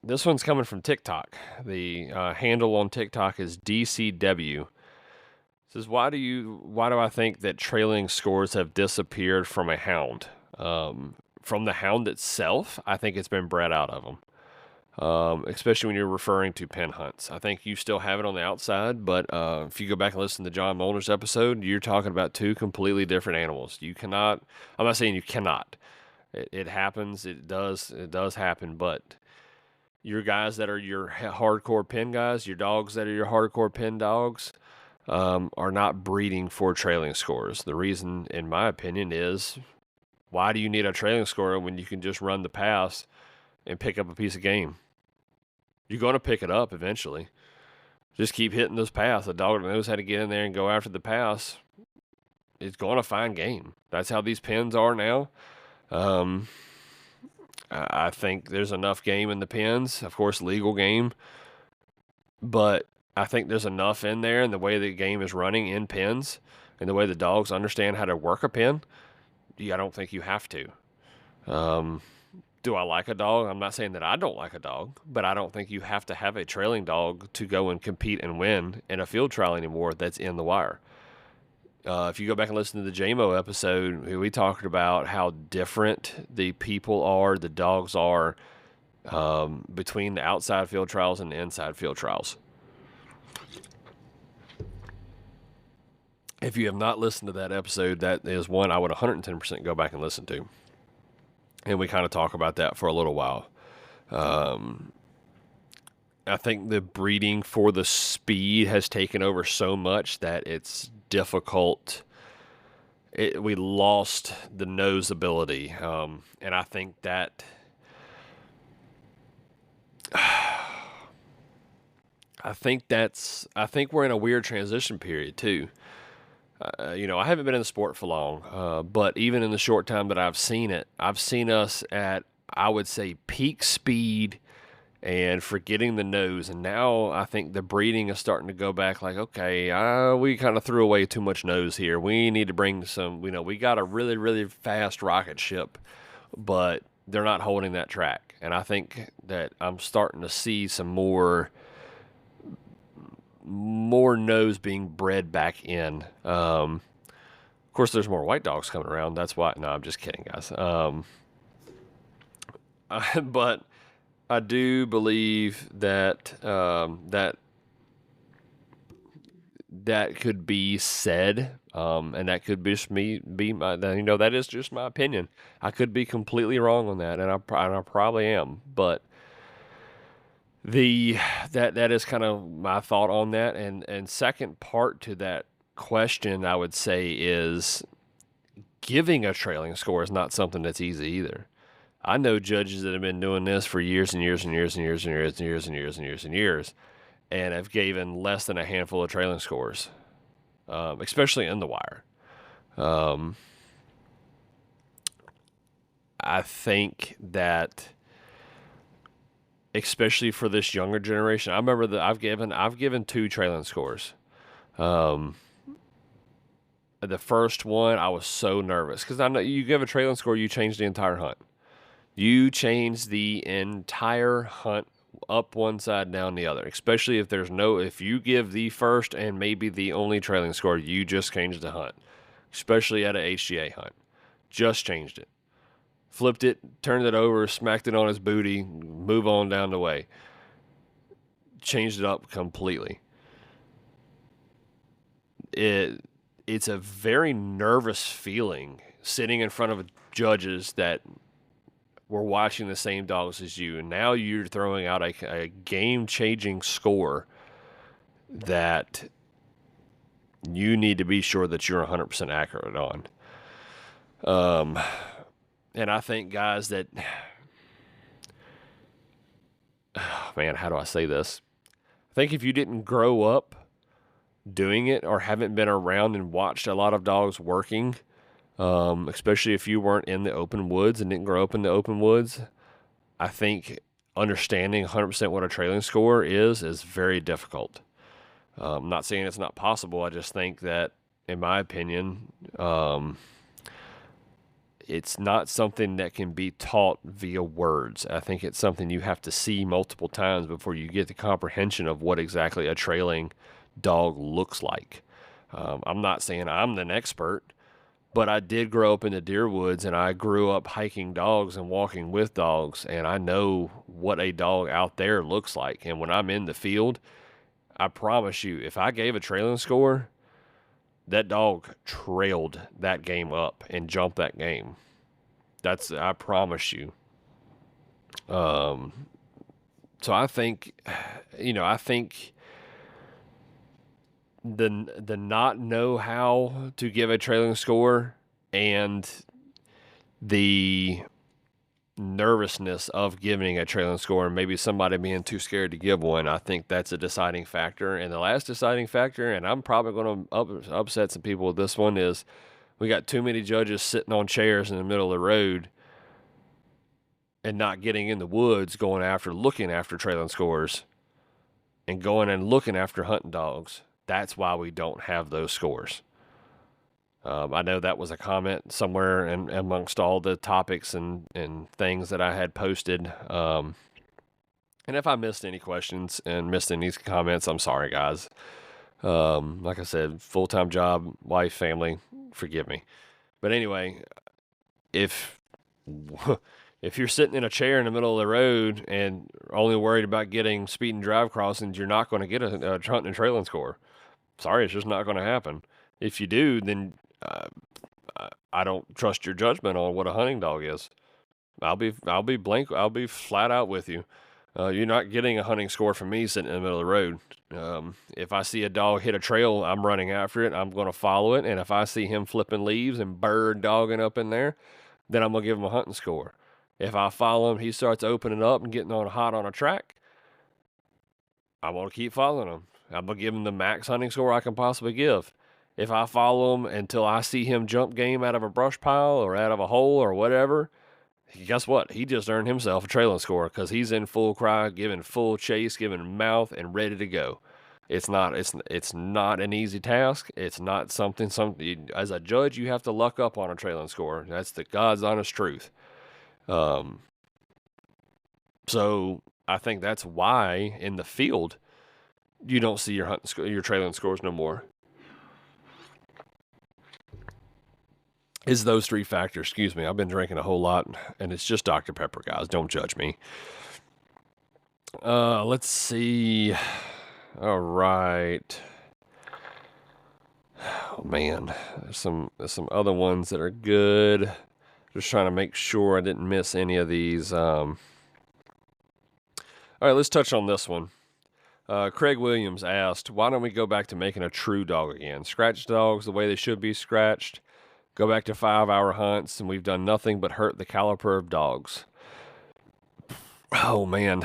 this one's coming from TikTok. The handle on TikTok is DCW. It says, why do I think that trailing scores have disappeared from a hound? From the hound itself, I think it's been bred out of them. Especially when you're referring to pen hunts. I think you still have it on the outside, but if you go back and listen to John Molner's episode, you're talking about two completely different animals. You cannot, I'm not saying you cannot. It happens. It does happen. But your guys that are your hardcore pen guys, your dogs that are your hardcore pen dogs, are not breeding for trailing scores. The reason, in my opinion, is why do you need a trailing score when you can just run the pass and pick up a piece of game? You're going to pick it up eventually. Just keep hitting those paths. A dog that knows how to get in there and go after the pass is going to find game. That's how these pens are now. I think there's enough game in the pens, of course, legal game, but I think there's enough in there in the way the game is running in pens and the way the dogs understand how to work a pen. I don't think you have to. Do I like a dog? I'm not saying that I don't like a dog, but I don't think you have to have a trailing dog to go and compete and win in a field trial anymore that's in the wire. If you go back and listen to the JMO episode, we talked about how different the people are, the dogs are, between the outside field trials and the inside field trials. If you have not listened to that episode, that is one I would 110% go back and listen to. And we kind of talk about that for a little while. I think the breeding for the speed has taken over so much that it's difficult. We lost the nose ability, and I think that I think we're in a weird transition period too. I haven't been in the sport for long, but even in the short time that I've seen it, I've seen us at, I would say, peak speed and forgetting the nose. And now I think the breeding is starting to go back like, okay, we kind of threw away too much nose here. We need to bring some, we got a really, really fast rocket ship, but they're not holding that track. And I think that I'm starting to see some more nose being bred back in. Of course, there's more white dogs coming around. That's why. No, I'm just kidding, guys. But I do believe that that could be said, and that could just be my. That is just my opinion. I could be completely wrong on that, and I probably am. But that is kind of my thought on that. And second part to that question, I would say, is giving a trailing score is not something that's easy either. I know judges that have been doing this for years and years and years and years and years and years and years and years and years, and have given less than a handful of trailing scores, especially in the wire. I think that, especially for this younger generation, I remember that I've given 2 trailing scores. Um, the first one, I was so nervous because I know you give a trailing score, you change the entire hunt. You change the entire hunt up one side, down the other. Especially if you give the first and maybe the only trailing score, you just changed the hunt. Especially at a HGA hunt, just changed it, flipped it, turned it over, smacked it on his booty, move on down the way. Changed it up completely. It's a very nervous feeling sitting in front of judges that were watching the same dogs as you, and now you're throwing out a game-changing score that you need to be sure that you're 100% accurate on. And I think guys that, oh man, how do I say this? I think if you didn't grow up doing it or haven't been around and watched a lot of dogs working, especially if you weren't in the open woods and didn't grow up in the open woods, I think understanding 100% what a trailing score is very difficult. I'm not saying it's not possible. I just think that, in my opinion, it's not something that can be taught via words. I think it's something you have to see multiple times before you get the comprehension of what exactly a trailing dog looks like. I'm not saying I'm an expert, but I did grow up in the deer woods, and I grew up hiking dogs and walking with dogs, and I know what a dog out there looks like. And when I'm in the field, I promise you, if I gave a trailing score, that dog trailed that game up and jumped that game. I promise you. So I think, I think the not know how to give a trailing score and the nervousness of giving a trailing score and maybe somebody being too scared to give one, I think that's a deciding factor. And the last deciding factor, and I'm probably going to upset some people with this one, is we got too many judges sitting on chairs in the middle of the road and not getting in the woods, looking after trailing scores and going and looking after hunting dogs. That's why we don't have those scores. I know that was a comment somewhere amongst all the topics and things that I had posted. And if I missed any questions and missed any comments, I'm sorry, guys. Like I said, full-time job, wife, family, forgive me. But anyway, if you're sitting in a chair in the middle of the road and only worried about getting speed and drive crossings, you're not going to get a hunting and trailing score. Sorry, it's just not going to happen. If you do, then I don't trust your judgment on what a hunting dog is. I'll be blank. I'll be flat out with you. You're not getting a hunting score from me sitting in the middle of the road. If I see a dog hit a trail, I'm running after it. I'm going to follow it. And if I see him flipping leaves and bird dogging up in there, then I'm going to give him a hunting score. If I follow him, he starts opening up and getting on hot on a track, I'm going to keep following him. I'm going to give him the max hunting score I can possibly give. If I follow him until I see him jump game out of a brush pile or out of a hole or whatever, guess what? He just earned himself a trailing score because he's in full cry, giving full chase, giving mouth, and ready to go. It's not an easy task. It's not something as a judge you have to luck up on a trailing score. That's the God's honest truth. So I think that's why in the field you don't see your trailing scores no more. Is those three factors. Excuse me. I've been drinking a whole lot, and it's just Dr. Pepper, guys. Don't judge me. Let's see. All right. Oh man, there's some other ones that are good. Just trying to make sure I didn't miss any of these. All right, let's touch on this one. Craig Williams asked, why don't we go back to making a true dog again? Scratch dogs the way they should be scratched. Go back to 5-hour hunts, and we've done nothing but hurt the caliper of dogs. Oh, man.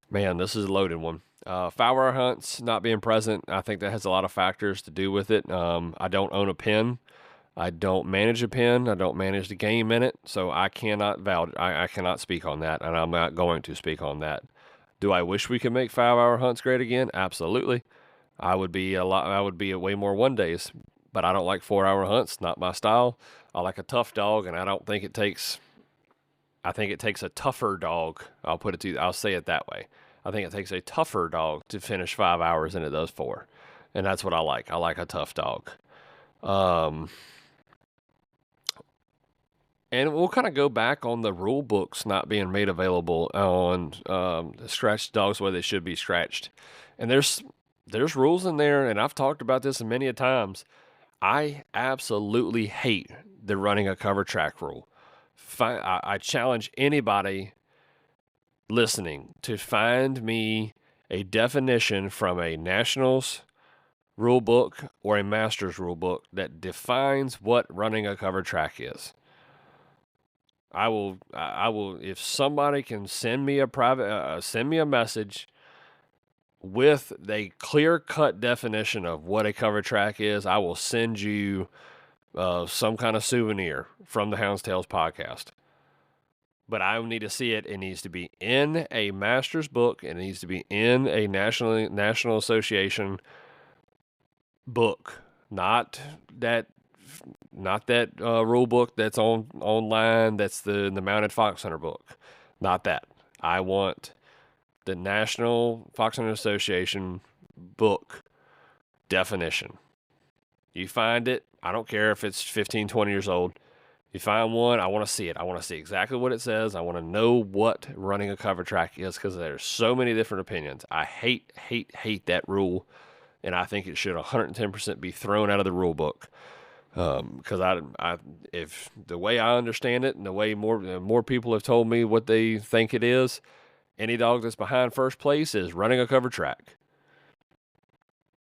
Man, this is a loaded one. 5-hour hunts, not being present, I think that has a lot of factors to do with it. I don't own a pen. I don't manage a pen. I don't manage the game in it, so I cannot I cannot speak on that, and I'm not going to speak on that. Do I wish we could make 5-hour hunts great again? Absolutely. I would be a way more one days, but I don't like 4-hour hunts. Not my style. I like a tough dog, and I think it takes a tougher dog. I'll say it that way. I think it takes a tougher dog to finish 5 hours than it does 4. And that's what I like. I like a tough dog. And we'll kind of go back on the rule books not being made available on scratched dogs where they should be scratched. And there's rules in there, and I've talked about this many a times. I absolutely hate the running a cover track rule. I challenge anybody listening to find me a definition from a Nationals rule book or a Masters rule book that defines what running a cover track is. I will, if somebody can send me a message with a clear-cut definition of what a cover track is, I will send you some kind of souvenir from the Hounds Tales podcast. But I need to see it. It needs to be in a master's book. It needs to be in a National Association book, not that rule book that's online. That's the Mounted Fox Hunter book. Not that. I want the National Fox Hunter Association book definition. You find it. I don't care if it's 15, 20 years old. You find one, I want to see it. I want to see exactly what it says. I want to know what running a cover track is because there's so many different opinions. I hate that rule, and I think it should 110% be thrown out of the rule book. Because if the way I understand it and the way more people have told me what they think it is, any dog that's behind first place is running a cover track.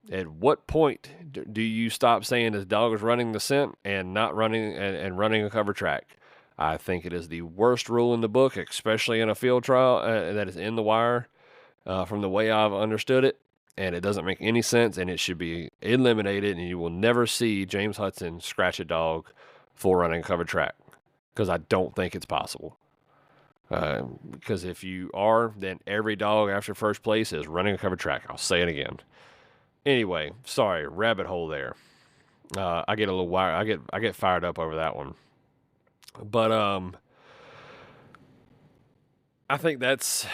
At what point do you stop saying this dog is running the scent and not running and running a cover track? I think it is the worst rule in the book, especially in a field trial that is in the wire, from the way I've understood it. And it doesn't make any sense, and it should be eliminated, and you will never see James Hudson scratch a dog for running a cover track because I don't think it's possible. Because if you are, then every dog after first place is running a cover track. I'll say it again. Anyway, sorry, rabbit hole there. I get a little wired. I get fired up over that one. But I think that's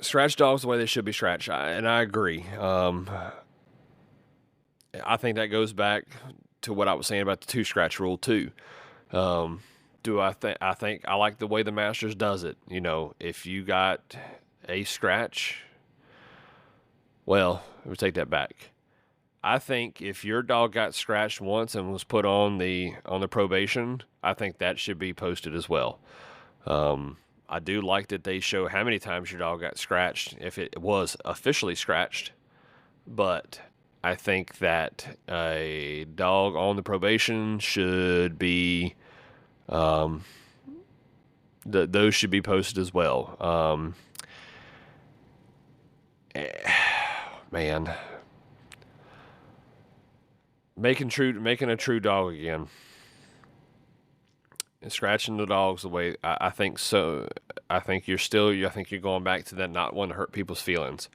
scratch dogs the way they should be scratched, and I agree. I think that goes back to what I was saying about the 2 scratch rule too. I think I like the way the Masters does it. You know, if you got a scratch. Well, we'll take that back. I think if your dog got scratched once and was put on the probation, I think that should be posted as well. I do like that they show how many times your dog got scratched if it was officially scratched, but I think that a dog on the probation should be those should be posted as well. Man, making a true dog again, and scratching the dogs the way I think so. I think you're going back to that not wanting to hurt people's feelings.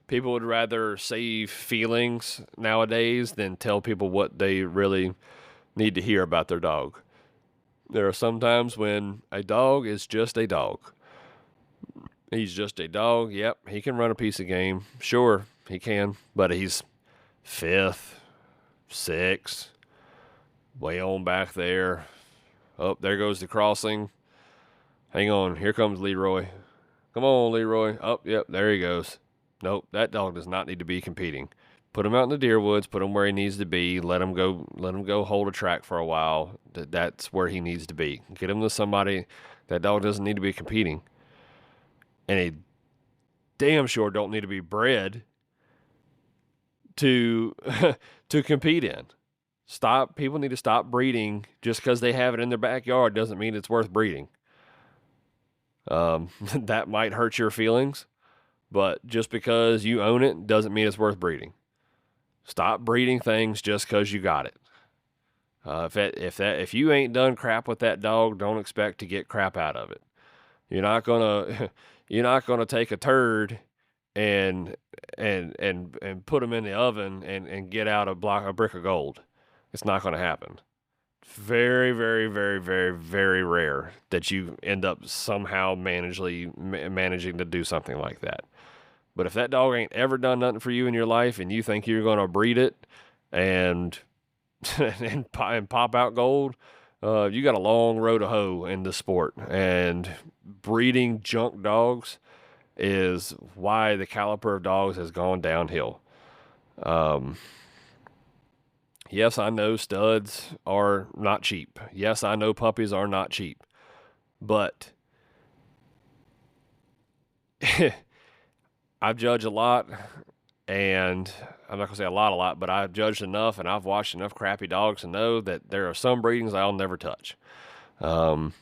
People would rather save feelings nowadays than tell people what they really need to hear about their dog. There are some times when a dog is just a dog. He's just a dog. Yep, he can run a piece of game. Sure, he can, but he's 5th, 6th, way on back there. Oh, there goes the crossing. Hang on, here comes Leroy. Come on, Leroy. Oh, yep, there he goes. Nope, that dog does not need to be competing. Put him out in the deer woods, put him where he needs to be, let him go hold a track for a while. That's where he needs to be. Get him to somebody. That dog doesn't need to be competing. And he damn sure don't need to be bred to compete in. People need to stop breeding just because they have it in their backyard doesn't mean it's worth breeding. That might hurt your feelings, but just because you own it doesn't mean it's worth breeding. Stop breeding things just because you got it. If you ain't done crap with that dog, don't expect to get crap out of it. You're not gonna You're not going to take a turd and and put them in the oven and get out a brick of gold. It's not going to happen. Very, very, very, very, very rare that you end up somehow managing to do something like that. But if that dog ain't ever done nothing for you in your life and you think you're going to breed it and and pop out gold, you got a long road to hoe in this sport. And breeding junk dogs is why the caliber of dogs has gone downhill. Um, yes, I know studs are not cheap. Yes, I know puppies are not cheap. But I've judged a lot, and I'm not going to say a lot, but I've judged enough and I've watched enough crappy dogs to know that there are some breedings I'll never touch. Um,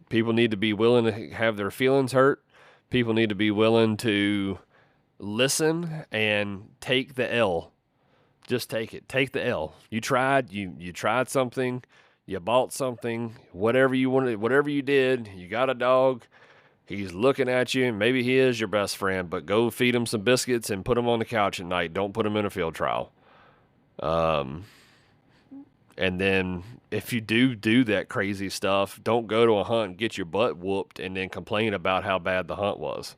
People need to be willing to have their feelings hurt. People need to be willing to listen and take the L. Just take it. Take the L. You tried. You tried something. You bought something. Whatever you wanted. Whatever you did. You got a dog. He's looking at you, and maybe he is your best friend. But go feed him some biscuits and put him on the couch at night. Don't put him in a field trial. And then if you do that crazy stuff, don't go to a hunt and get your butt whooped and then complain about how bad the hunt was.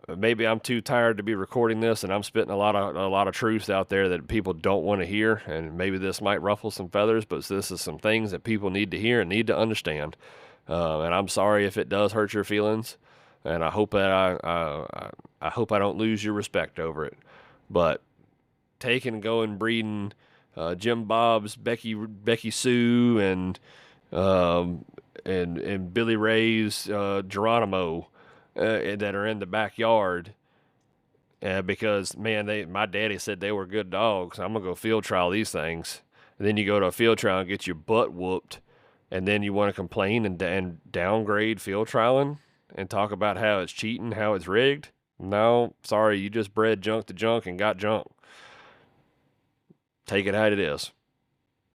Maybe I'm too tired to be recording this, and I'm spitting a lot of truths out there that people don't want to hear, and maybe this might ruffle some feathers, but this is some things that people need to hear and need to understand. And I'm sorry if it does hurt your feelings, and I hope that I hope I don't lose your respect over it. But taking and going breeding Jim Bob's, Becky Sue, and Billy Ray's Geronimo that are in the backyard. Because man, my daddy said they were good dogs. I'm gonna go field trial these things. And then you go to a field trial and get your butt whooped, and then you want to complain and downgrade field trialing and talk about how it's cheating, how it's rigged. No, sorry, you just bred junk to junk and got junk. Take it how it is.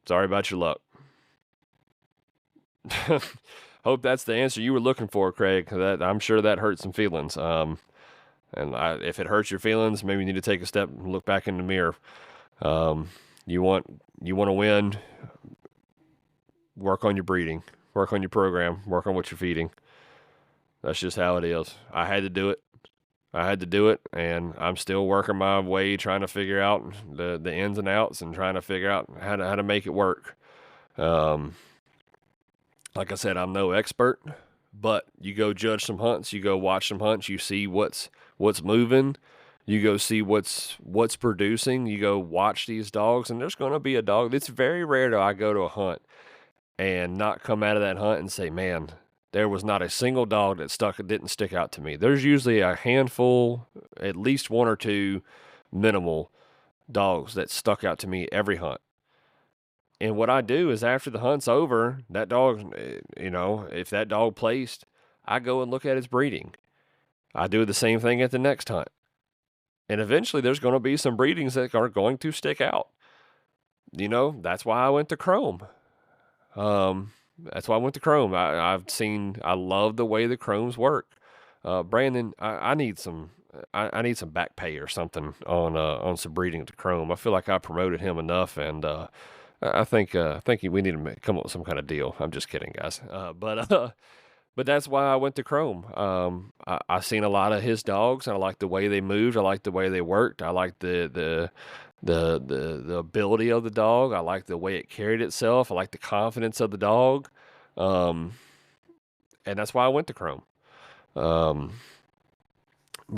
Sorry about your luck. Hope that's the answer you were looking for, Craig. I'm sure that hurt some feelings. If it hurts your feelings, maybe you need to take a step and look back in the mirror. You want to win. Work on your breeding. Work on your program. Work on what you're feeding. That's just how it is. I had to do it, and I'm still working my way, trying to figure out the ins and outs and trying to figure out how to make it work. Like I said, I'm no expert, but you go judge some hunts, you go watch some hunts, you see what's moving, you go see what's producing, you go watch these dogs, and there's going to be a dog. It's very rare that I go to a hunt and not come out of that hunt and say, man, there was not a single dog that didn't stick out to me. There's usually a handful, at least one or two minimal dogs that stuck out to me every hunt. And what I do is after the hunt's over, that dog, if that dog placed, I go and look at its breeding. I do the same thing at the next hunt. And eventually there's going to be some breedings that are going to stick out. That's why I went to Chrome. That's why I went to Chrome. I love the way the Chromes work. Brandon, I need some back pay or something on some breeding to Chrome. I feel like I promoted him enough, and I think we need to come up with some kind of deal. I'm just kidding, guys. But that's why I went to Chrome. I've seen a lot of his dogs. I like the way they moved. I like the way they worked. I like the ability of the dog. I like the way it carried itself. I like the confidence of the dog. And that's why I went to Chrome. But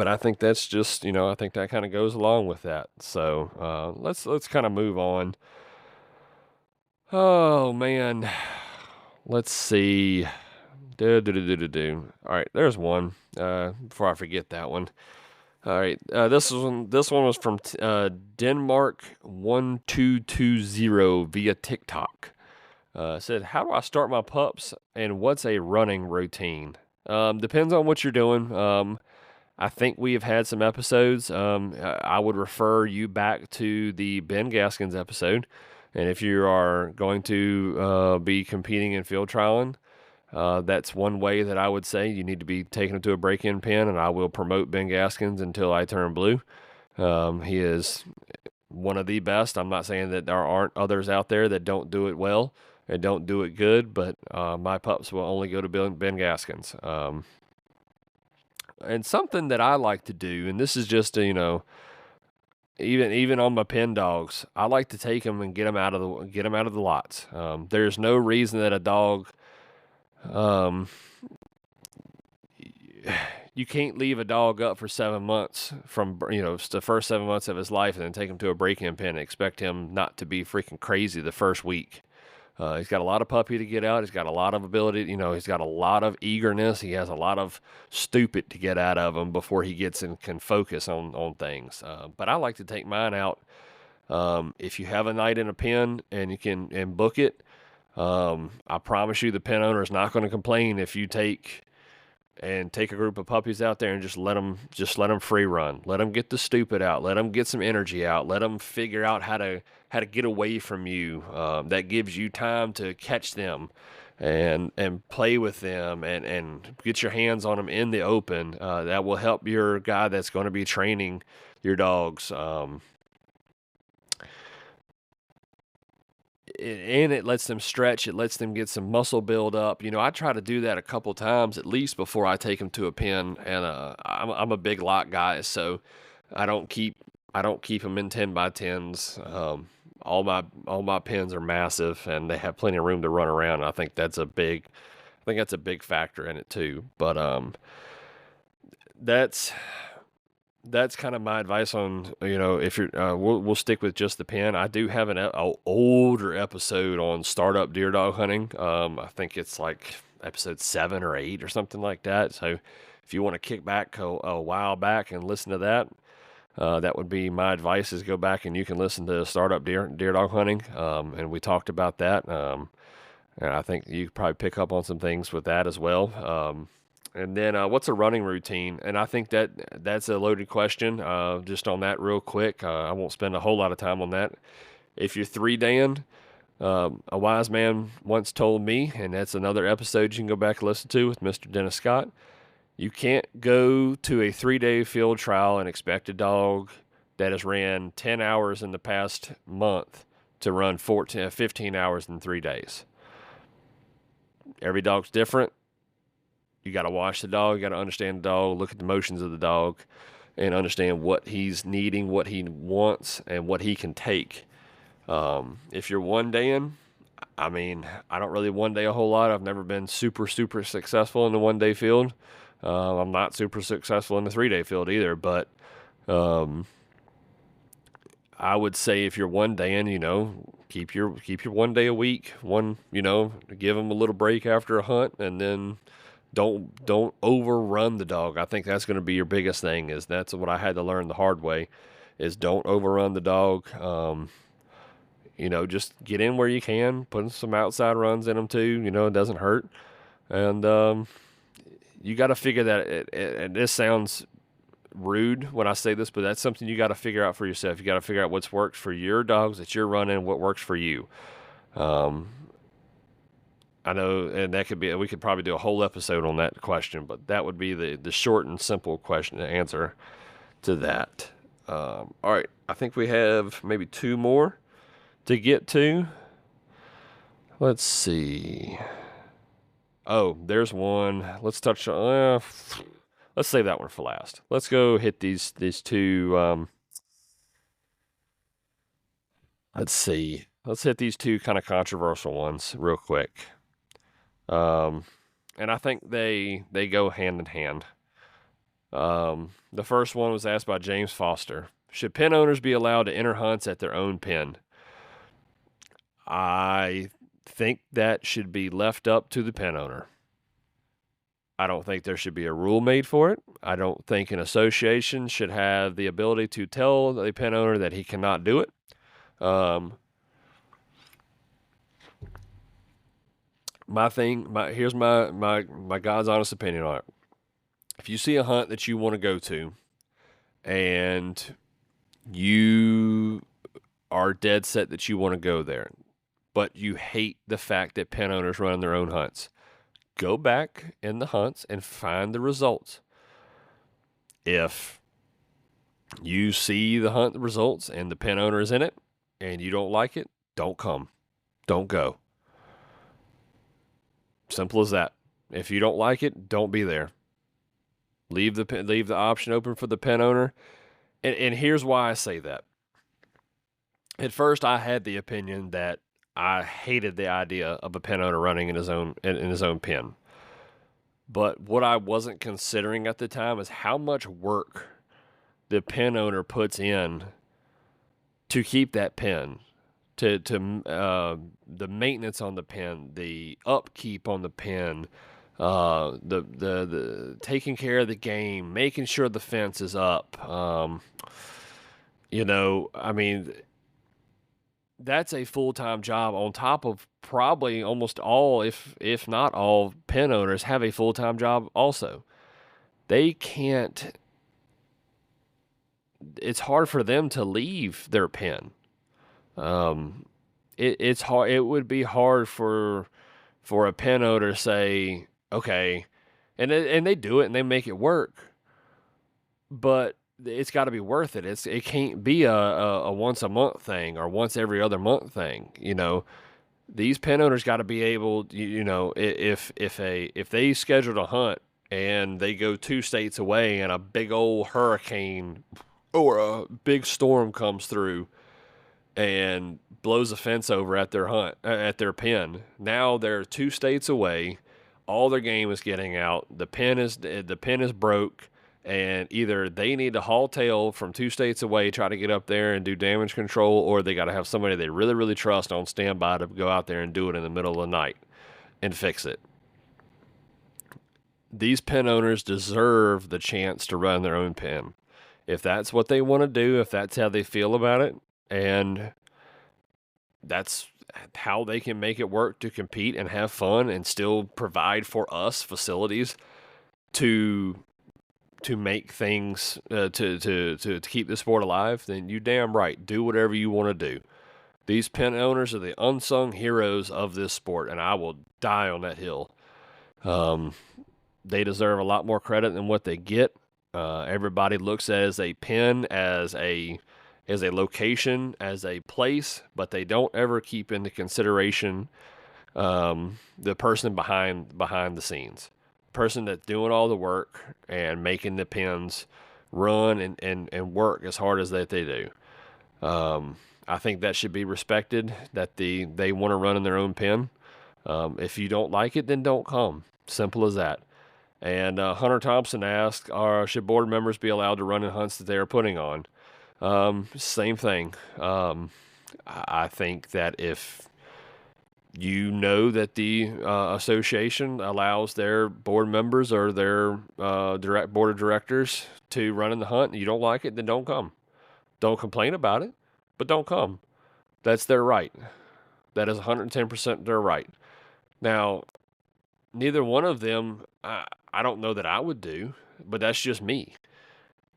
I think that's just, I think that kind of goes along with that. So let's kind of move on. Oh, man. Let's see. All right, there's one. Before I forget that one. All right, this one was from Denmark 1220 via TikTok. Said, how do I start my pups and what's a running routine? Depends on what you're doing. I think we have had some episodes. I would refer you back to the Ben Gaskins episode. And if you are going to be competing in field trialing, That's one way that I would say you need to be taking him to a break-in pen, and I will promote Ben Gaskins until I turn blue. He is one of the best. I'm not saying that there aren't others out there that don't do it well and don't do it good, but my pups will only go to Ben Gaskins. And something that I like to do, and this is just even on my pen dogs, I like to take them and get them out of the lots. There's no reason that a dog, um, you can't leave a dog up for 7 months from the first 7 months of his life and then take him to a break-in pen and expect him not to be freaking crazy the first week. He's got a lot of puppy to get out. He's got a lot of ability. He's got a lot of eagerness. He has a lot of stupid to get out of him before he gets and can focus on things. But I like to take mine out. If you have a night in a pen and you can book it, I promise you the pen owner is not going to complain if you take a group of puppies out there and just let them free run. Let them get the stupid out. Let them get some energy out. Let them figure out how to get away from you. That gives you time to catch them and play with them and get your hands on them in the open. That will help your guy that's going to be training your dogs. And it lets them stretch. It lets them get some muscle build up. I try to do that a couple times at least before I take them to a pen. And I'm a big lot guy, so I don't keep them in 10x10s. All my pens are massive, and they have plenty of room to run around. And I think that's a big factor in it too. But that's kind of my advice on, if you're, we'll stick with just the pen. I do have an older episode on startup deer dog hunting. I think it's like episode 7 or 8 or something like that. So if you want to kick back a while back and listen to that, that would be my advice, is go back and you can listen to startup deer dog hunting. And we talked about that. And I think you could probably pick up on some things with that as well. And then what's a running routine? And I think that's a loaded question. Just on that real quick, I won't spend a whole lot of time on that. If you're 3-daying, a wise man once told me, and that's another episode you can go back and listen to with Mr. Dennis Scott, you can't go to a 3-day field trial and expect a dog that has ran 10 hours in the past month to run 15 hours in 3 days. Every dog's different. You got to watch the dog. You got to understand the dog, look at the motions of the dog, and understand what he's needing, what he wants, and what he can take. If you're 1-daying, I don't really 1-day a whole lot. I've never been super, super successful in the 1-day field. I'm not super successful in the 3-day field either, but I would say if you're 1-daying, keep your 1 day a week. Give them a little break after a hunt, and then don't overrun the dog. I think that's going to be your biggest thing. That's what I had to learn the hard way, is don't overrun the dog. Just get in where you can, put some outside runs in them too. It doesn't hurt. And you got to figure that, and this sounds rude when I say this, but that's something you got to figure out for yourself. You got to figure out what's worked for your dogs that you're running, what works for you. I know, and we could probably do a whole episode on that question, but that would be the short and simple question to answer to that. All right, I think we have maybe 2 more to get to. Let's see. Oh, there's one. Let's touch on. Let's save that one for last. Let's go hit these 2. Let's see. Let's hit these 2 kind of controversial ones real quick. And I think they go hand in hand. The first one was asked by James Foster. Should pen owners be allowed to enter hunts at their own pen? I think that should be left up to the pen owner. I don't think there should be a rule made for it. I don't think an association should have the ability to tell the pen owner that he cannot do it. Here's my God's honest opinion on it. If you see a hunt that you want to go to, and you are dead set that you want to go there, but you hate the fact that pen owners run their own hunts, go back in the hunts and find the results. If you see the hunt results and the pen owner is in it and you don't like it, don't come. Don't go. Simple as that. If you don't like it, don't be there. Leave the option open for the pen owner. And here's why I say that. At first, I had the opinion that I hated the idea of a pen owner running in his own pen. But what I wasn't considering at the time is how much work the pen owner puts in to keep that pen, to the maintenance on the pen, the upkeep on the pen, the taking care of the game, making sure the fence is up. I mean, that's a full-time job on top of probably almost all, if not all, pen owners have a full-time job also. They can't. It's hard for them to leave their pen. It's hard. It would be hard for a pen owner to say, okay, and they do it and they make it work, but it's got to be worth it. It can't be a once a month thing or once every other month thing. These pen owners got to be able, if they scheduled a hunt and they go 2 states away and a big old hurricane or a big storm comes through and blows a fence over at their pen. Now they're 2 states away. All their game is getting out. The pen is broke, and either they need to haul tail from 2 states away, try to get up there and do damage control, or they got to have somebody they really, really trust on standby to go out there and do it in the middle of the night and fix it. These pen owners deserve the chance to run their own pen. If that's what they want to do, if that's how they feel about it, and that's how they can make it work to compete and have fun and still provide for us facilities to make things to keep the sport alive, then you damn right, do whatever you want to do. These pen owners are the unsung heroes of this sport, and I will die on that hill. They deserve a lot more credit than what they get. Everybody looks at a pen as a location, as a place, but they don't ever keep into consideration the person behind the scenes, person that's doing all the work and making the pens run and work as hard as that they do. I think that should be respected, that they want to run in their own pen. If you don't like it, then don't come. Simple as that. And Hunter Thompson asked, should board members be allowed to run in hunts that they are putting on? Same thing. I think that if you know that the association allows their board members or their board of directors to run in the hunt and you don't like it, then don't come. Don't complain about it, but don't come. That's their right. That is 110% their right. Now, neither one of them, I don't know that I would do, but that's just me.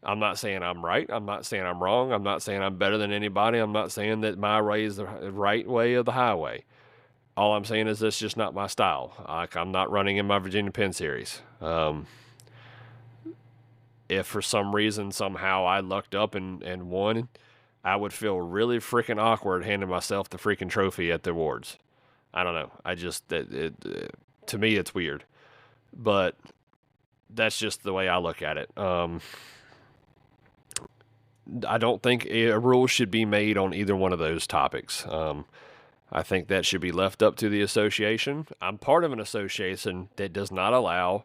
I'm not saying I'm right. I'm not saying I'm wrong. I'm not saying I'm better than anybody. I'm not saying that my way is the right way of the highway. All I'm saying is that's just not my style. I'm not running in my Virginia Pen Series. If for some reason, somehow I lucked up and won, I would feel really freaking awkward handing myself the freaking trophy at the awards. I don't know. To me, it's weird. But that's just the way I look at it. I don't think a rule should be made on either one of those topics. I think that should be left up to the association. I'm part of an association that does not allow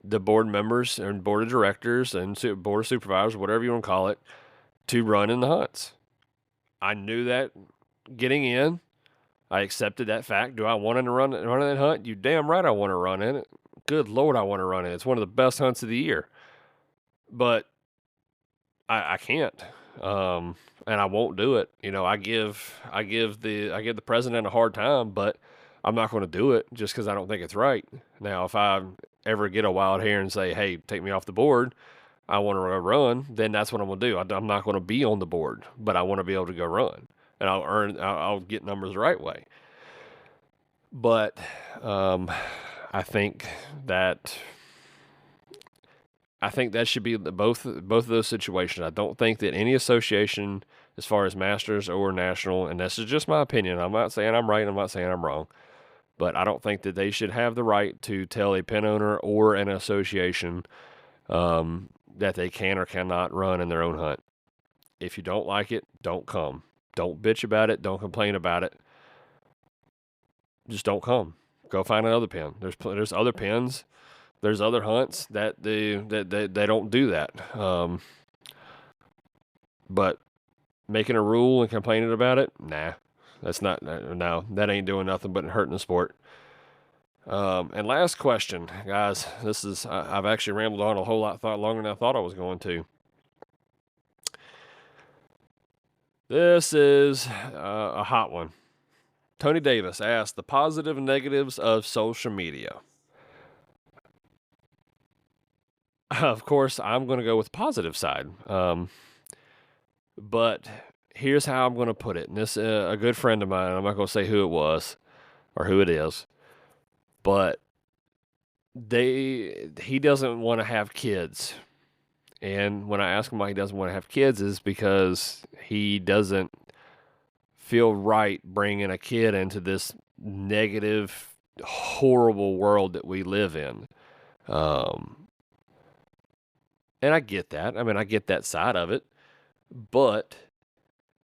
the board members and board of directors and board of supervisors, whatever you want to call it, to run in the hunts. I knew that getting in. I accepted that fact. Do I want to run in that hunt? You damn right I want to run in it. Good Lord, I want to run in it. It's one of the best hunts of the year. But I can't. And I won't do it. I give the president a hard time, but I'm not going to do it just because I don't think it's right. Now, if I ever get a wild hair and say, hey, take me off the board, I want to run, then that's what I'm going to do. I'm not going to be on the board, but I want to be able to go run, and I'll get numbers the right way. But I think that should be both of those situations. I don't think that any association, as far as Masters or National, and this is just my opinion. I'm not saying I'm right. I'm not saying I'm wrong. But I don't think that they should have the right to tell a pen owner or an association that they can or cannot run in their own hunt. If you don't like it, don't come. Don't bitch about it. Don't complain about it. Just don't come. Go find another pen. There's other pens. There's other hunts that they don't do that. But making a rule and complaining about it, nah, that's not. No, that ain't doing nothing but hurting the sport. And last question, guys. This is I've actually rambled on a whole lot longer than I thought I was going to. This is a hot one. Tony Davis asked the positive and negatives of social media. Of course, I'm going to go with positive side. But here's how I'm going to put it. And this a good friend of mine, I'm not going to say who it was or who it is, but he doesn't want to have kids. And when I ask him why he doesn't want to have kids is because he doesn't feel right bringing a kid into this negative, horrible world that we live in. And I get that. I mean, I get that side of it. But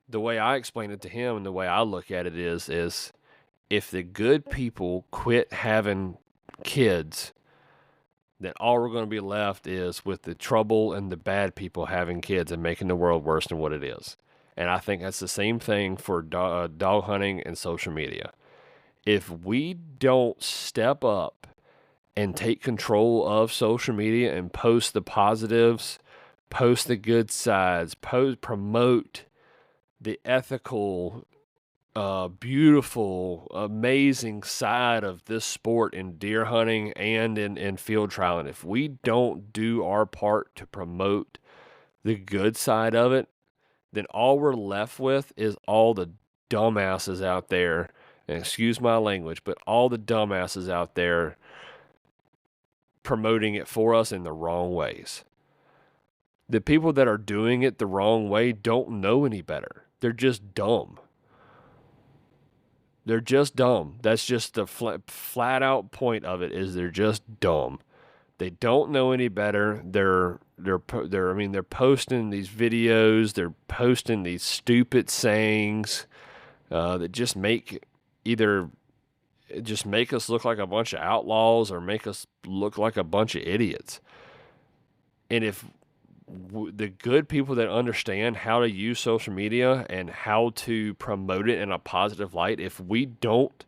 the way I explain it to him and the way I look at it is if the good people quit having kids, then all we're going to be left is with the trouble and the bad people having kids and making the world worse than what it is. And I think that's the same thing for dog hunting and social media. If we don't step up and take control of social media and post the positives, post the good sides, promote the ethical, beautiful, amazing side of this sport in deer hunting and in field trialing. If we don't do our part to promote the good side of it, then all we're left with is all the dumbasses out there, and excuse my language, but all the dumbasses out there promoting it for us in the wrong ways. The people that are doing it the wrong way don't know any better. They're just dumb. They're just dumb. That's just the flat out point of it is they're just dumb. They don't know any better. They're posting these videos. They're posting these stupid sayings that just make us look like a bunch of outlaws or make us look like a bunch of idiots. And if the good people that understand how to use social media and how to promote it in a positive light, if we don't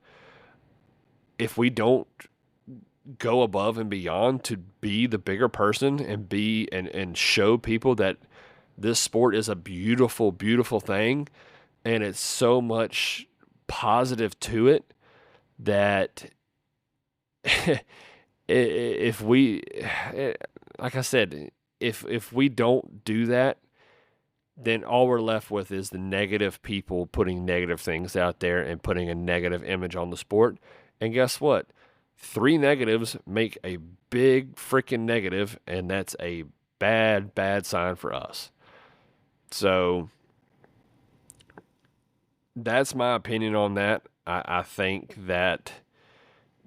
go above and beyond to be the bigger person and show people that this sport is a beautiful, beautiful thing and it's so much positive to it that if we, like I said, if we don't do that, then all we're left with is the negative people putting negative things out there and putting a negative image on the sport. And guess what? 3 negatives make a big freaking negative, and that's a bad, bad sign for us. So that's my opinion on that. I think that,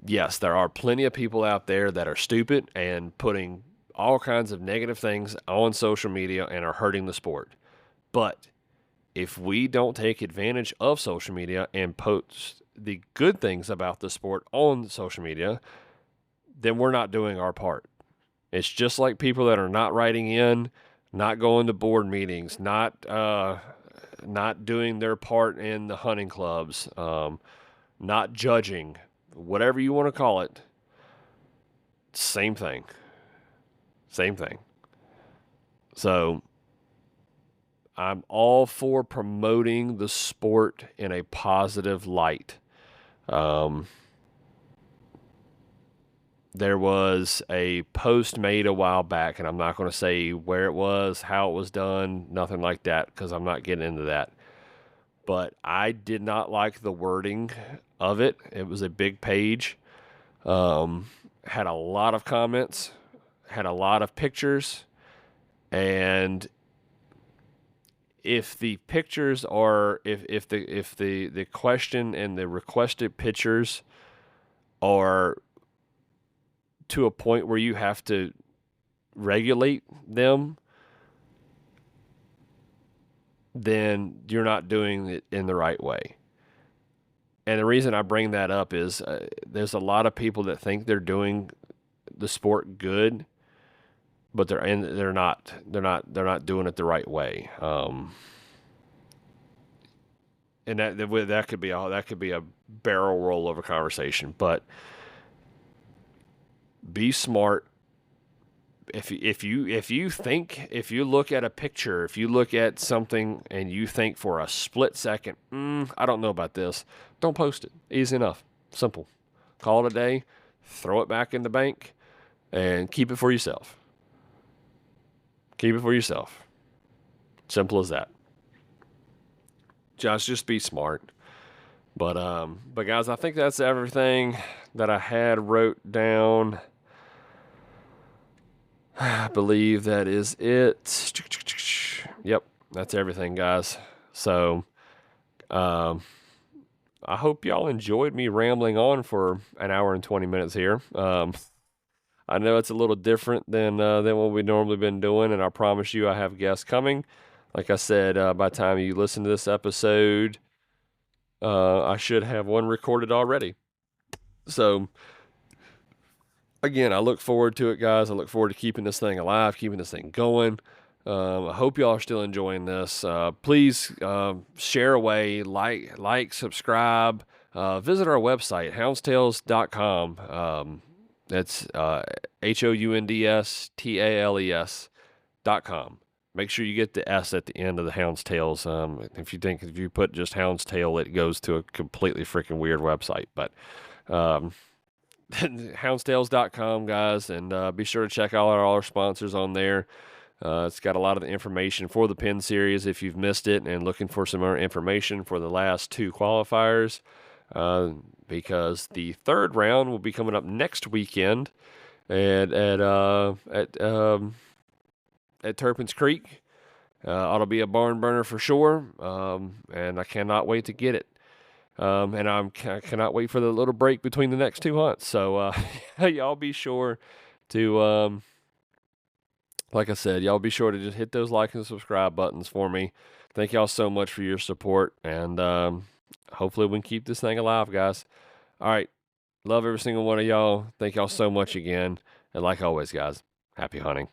yes, there are plenty of people out there that are stupid and putting all kinds of negative things on social media and are hurting the sport. But if we don't take advantage of social media and post the good things about the sport on social media, then we're not doing our part. It's just like people that are not writing in, not going to board meetings, not doing their part in the hunting clubs, not judging, whatever you want to call it. Same thing. Same thing. So I'm all for promoting the sport in a positive light. There was a post made a while back, and I'm not going to say where it was, how it was done, nothing like that, because I'm not getting into that. But I did not like the wording of it. It was a big page. had a lot of comments, had a lot of pictures, and if the pictures are if the question and the requested pictures are to a point where you have to regulate them, then you're not doing it in the right way. And the reason I bring that up is there's a lot of people that think they're doing the sport good, but they're not doing it the right way. And that could be a barrel roll over conversation. But be smart. If you look at a picture, if you look at something and you think for a split second, I don't know about this, don't post it. Easy enough, simple. Call it a day, throw it back in the bank, and keep it for yourself. Keep it for yourself. Simple as that. Just be smart. But guys, I think that's everything that I had wrote down. I believe that is it. Yep, that's everything, guys. So, I hope y'all enjoyed me rambling on for an hour and 20 minutes here. I know it's a little different than what we've normally been doing, and I promise you I have guests coming. Like I said, by the time you listen to this episode, I should have one recorded already. So, again, I look forward to it, guys. I look forward to keeping this thing alive, keeping this thing going. I hope y'all are still enjoying this. Please share away, like, subscribe. Visit our website, houndstales.com. That's HOUNDSTALES.com. Make sure you get the S at the end of the Hound's Tales. If you put just Hound's Tale, it goes to a completely freaking weird website. But houndstales.com, guys, and be sure to check out all our sponsors on there. It's got a lot of the information for the pin series if you've missed it and looking for some more information for the last two qualifiers, because the third round will be coming up next weekend at Turpin's Creek. It'll be a barn burner for sure, and I cannot wait to get it. And I cannot wait for the little break between the next two hunts. So y'all be sure to, like I said, y'all be sure to just hit those like and subscribe buttons for me. Thank y'all so much for your support, and hopefully we can keep this thing alive, guys. All right. Love every single one of y'all. Thank y'all so much again. And like always, guys, happy hunting.